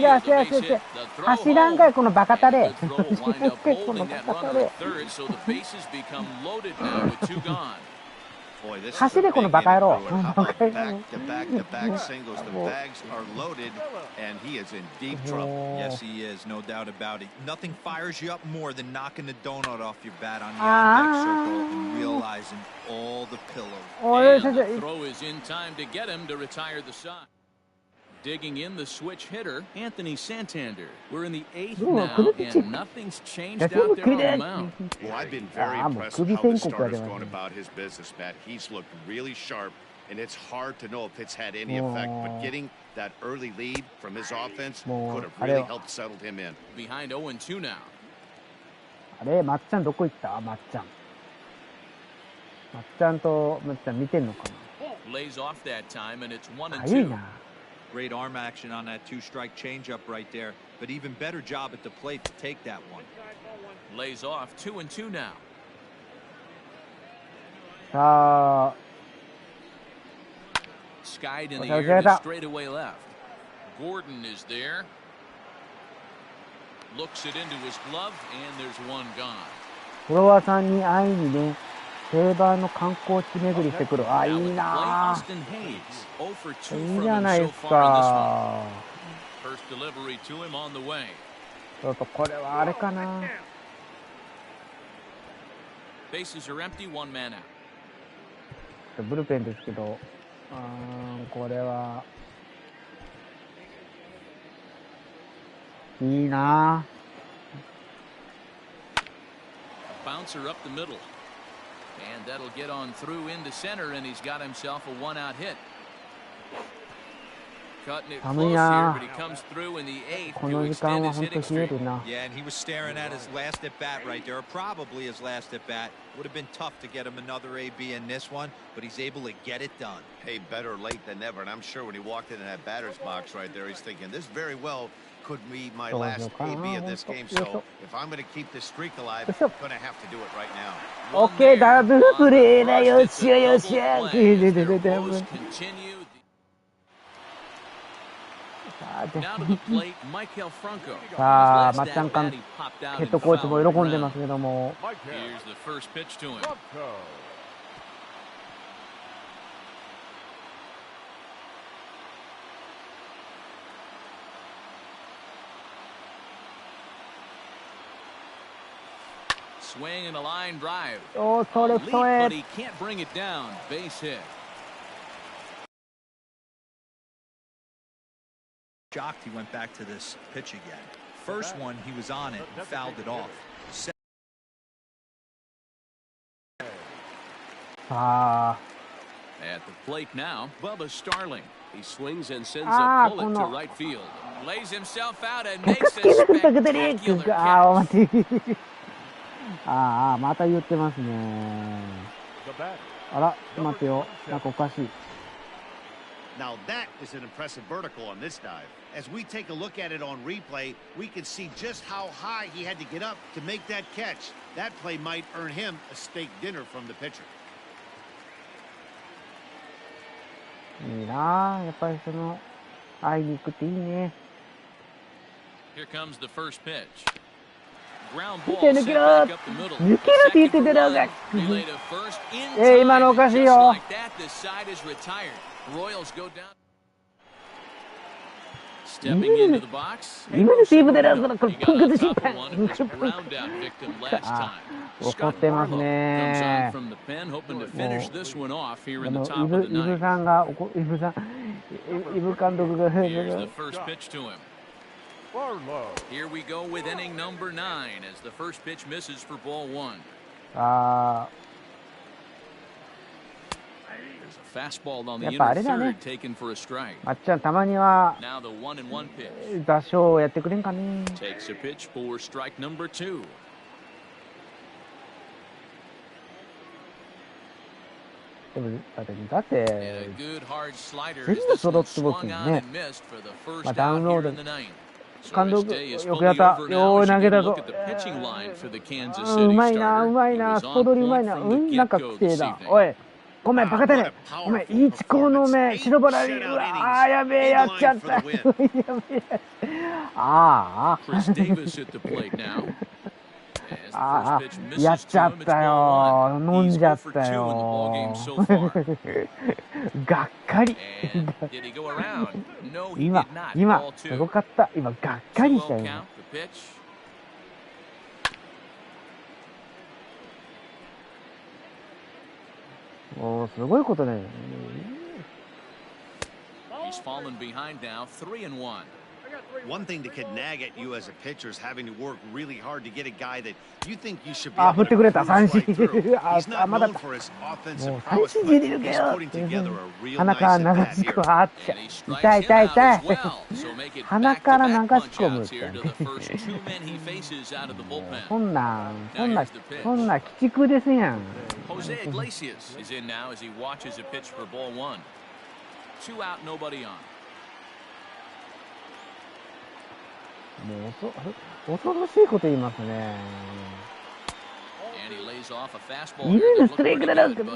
よし走らんかいこのバカタレ。このバカタレ。走れこのバカ野郎。Yes, he is, no doubt about it. Nothing fires you up more than knocking the donut off your bat on the on-deck circle and realizing all the pillows. And the throw is in time to get him to retire the side. Digging in the switch hitter, Anthony Santander. We're in the 8th now, and nothing's changed out there on the mound. Well, I've been very impressed with how this starter's going about his business, Matt. He's looked really sharp, and it's hard to know if it's had any effect, but getting that early lead from his offense could have really helped settle him in. Behind 0-2 now. あれ、まっちゃんどこ行った？まっちゃん。まっちゃんとまっちゃん見てんのかな。 Lays off that time, and it's 1-2. Great arm action on that two-strike changeup right there, but even better job at the plate to take that one. Lays off 2-2 now. さあ。Skied in the air to straightaway left. Gordon is there. Looks it into his glove, and there's one gone. フォロワーさんに会いにね。定番の観光地巡りしてくる。あ、いいなぁ。いいじゃないですか。ちょっとこれはあれかな。ブルペンですけど、これはいいなぁ。And that'll get on through into center, and he's got himself a one-out hit. Cutting it close here, but he comes through in the 8th to extend his hitting streak. Yeah, and he was staring at his last at-bat right there, or probably his last at-bat. Would have been tough to get him another AB in this one, but he's able to get it done. Hey, better late than never, and I'm sure when he walked into that batter's box right there, he's thinking, this very well could be my last AB of this game, so if I'm going to keep this streak alive, I'm going to have to do it right now. Okay, ダブルプレーだよっしゃよっしゃ。さあ、まっちゃんヘッドコーチも喜んでますけども。Swing and a line drive. Oh, sorry, but he can't bring it down. Base hit. Shocked he went back to this pitch again. First one, he was on it and fouled it off. At the plate now, Bubba Starling. He swings and sends a bullet to right field. Lays himself out and makes a spectacular catch. また言ってますね。あら、ちょっと待ってよ。なんかおかしい。Now that is an impressive vertical on this dive. As we take a look at it on replay, we can see just how high he had to get up to make that catch. That play might earn him a steak dinner from the pitcher. いいなぁ。やっぱり会いに行くっていいね。Here comes the first pitch. 見て、抜けろ抜けろって言ってたろうが。今のおかしいよ。今のセーブでラウンドのこれポンコツ審判。怒ってますね。イブさんがイブ監督が。Here we go with inning number 9 as the first pitch misses for ball 1. There's a fastball on the inner third taken for a strike. まっちゃんたまには Now the 1-1 pitch. 打賞をやってくれんかね。Takes a pitch for strike number 2. でもだって全部揃って僕にね。まあダウンロード。監督、よくやった。よう投げたぞ。うまいな、うまいな。スポドリうまいな。なんか規定だ。おい、ごめん、バカだね。お前、イチコの目、白バラに、うわー、やべえ、やっちゃった。やべえ。ああ。やっちゃったよ。飲んじゃったよ。がっかり。今、すごかった。今、がっかりしたよ。もう、すごいことだよ。One thing that could nag at you as a pitcher is having to work really hard to get a guy that you think you should be able to strike through. He's not known for his offensive prowess, but he's putting together a real nice at-bat here. 痛い痛い痛い。鼻から流し込むって。そんな鬼畜ですやん。Jose Iglesias is in now as he watches a pitch for ball 1. 2 out, nobody on. もう恐ろしいこと言いますね。いるのストライクだろうけど。も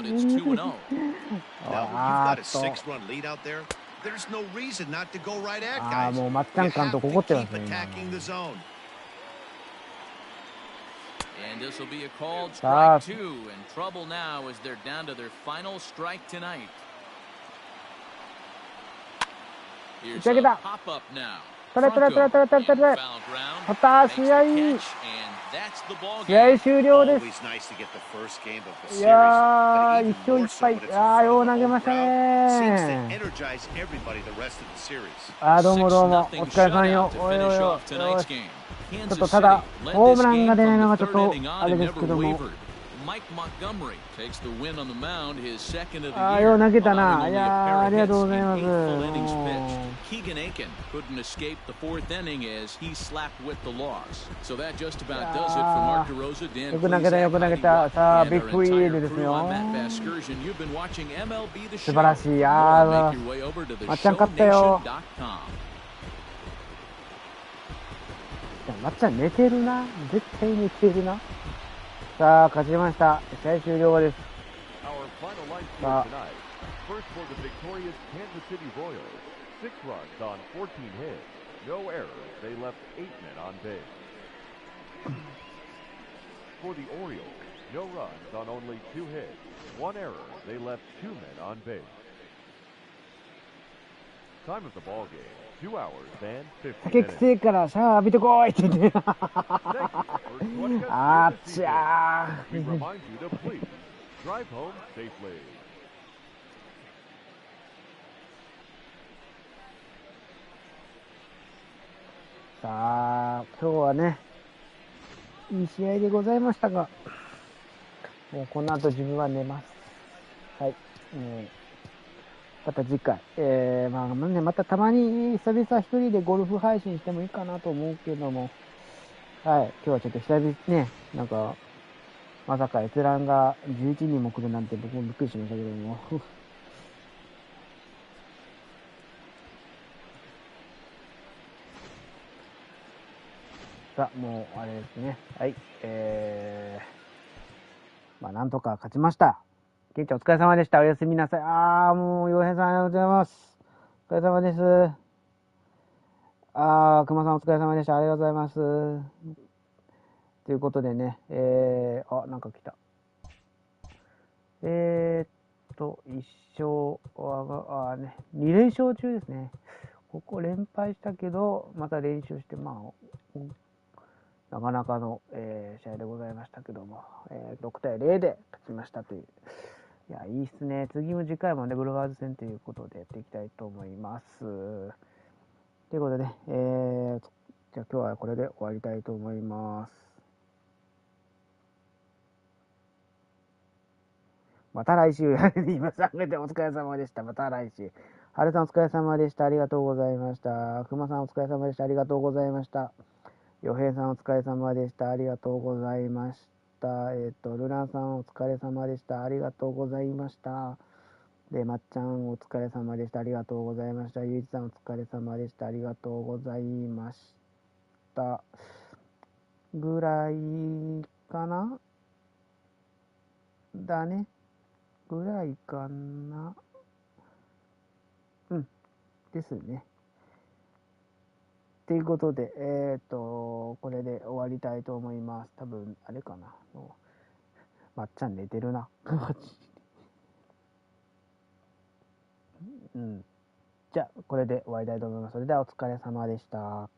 うまっちゃん監督怒ってますね。さあ。打ち上げた。取れ。試合終了です。いやー、1勝1敗。よう投げましたね。どうも。お疲れさんよ。おい。ちょっとただ、ホームランが出ないのがちょっと、あれですけども。よう投げたな。いやー、ありがとうございます。よく投げた。さあ、ビッグイールですよ。素晴らしい。まっちゃん勝ったよ。まっちゃん寝てるな。絶対寝てるな。さあ、勝ちました。試合終了です。さあ。First for the victorious Kansas City Royals, 6 runs on 14 hits, no errors, they left 8 men on base. For the Orioles, no runs on only 2 hits, 1 error, they left 2 men on base. Time of the ball game, 2 hours and 50 minutes. 酒くせえからシャワー浴びてこいって言って。あっちゃー。We remind you to please drive home safely. さあ、今日はね、いい試合でございましたが、もうこの後自分は寝ます。はい。また次回。またたまに久々一人でゴルフ配信してもいいかなと思うけども、はい。今日はちょっと久々ね、なんか、まさか閲覧が11人も来るなんて僕もびっくりしましたけども。さあ、もうあれですね。はい。まあ、なんとか勝ちました。ケンちゃんお疲れ様でした。おやすみなさい。もう、洋平さんありがとうございます。お疲れ様です。熊さんお疲れ様でした。ありがとうございます。ということでね、なんか来た。一勝は、2連勝中ですね。ここ連敗したけど、また練習して、まあ、なかなかの、試合でございましたけども、6対0で勝ちましたという。いや、いいっすね。次回もね、ブルワーズ戦ということでやっていきたいと思います。ということで、じゃあ今日はこれで終わりたいと思います。また来週、今さんでお疲れ様でした。また来週。はるさんお疲れ様でした。ありがとうございました。くまさんお疲れ様でした。ありがとうございました。よへいさんお疲れ様でした。ありがとうございました。ルナさんお疲れ様でした。ありがとうございました。で、まっちゃんお疲れ様でした。ありがとうございました。ゆういちさんお疲れ様でした。ありがとうございました。ぐらいかなだね。ぐらいかな。ですね。ということで、これで終わりたいと思います。多分、あれかな。まっちゃん寝てるな。じゃあ、これで終わりたいと思います。それではお疲れ様でした。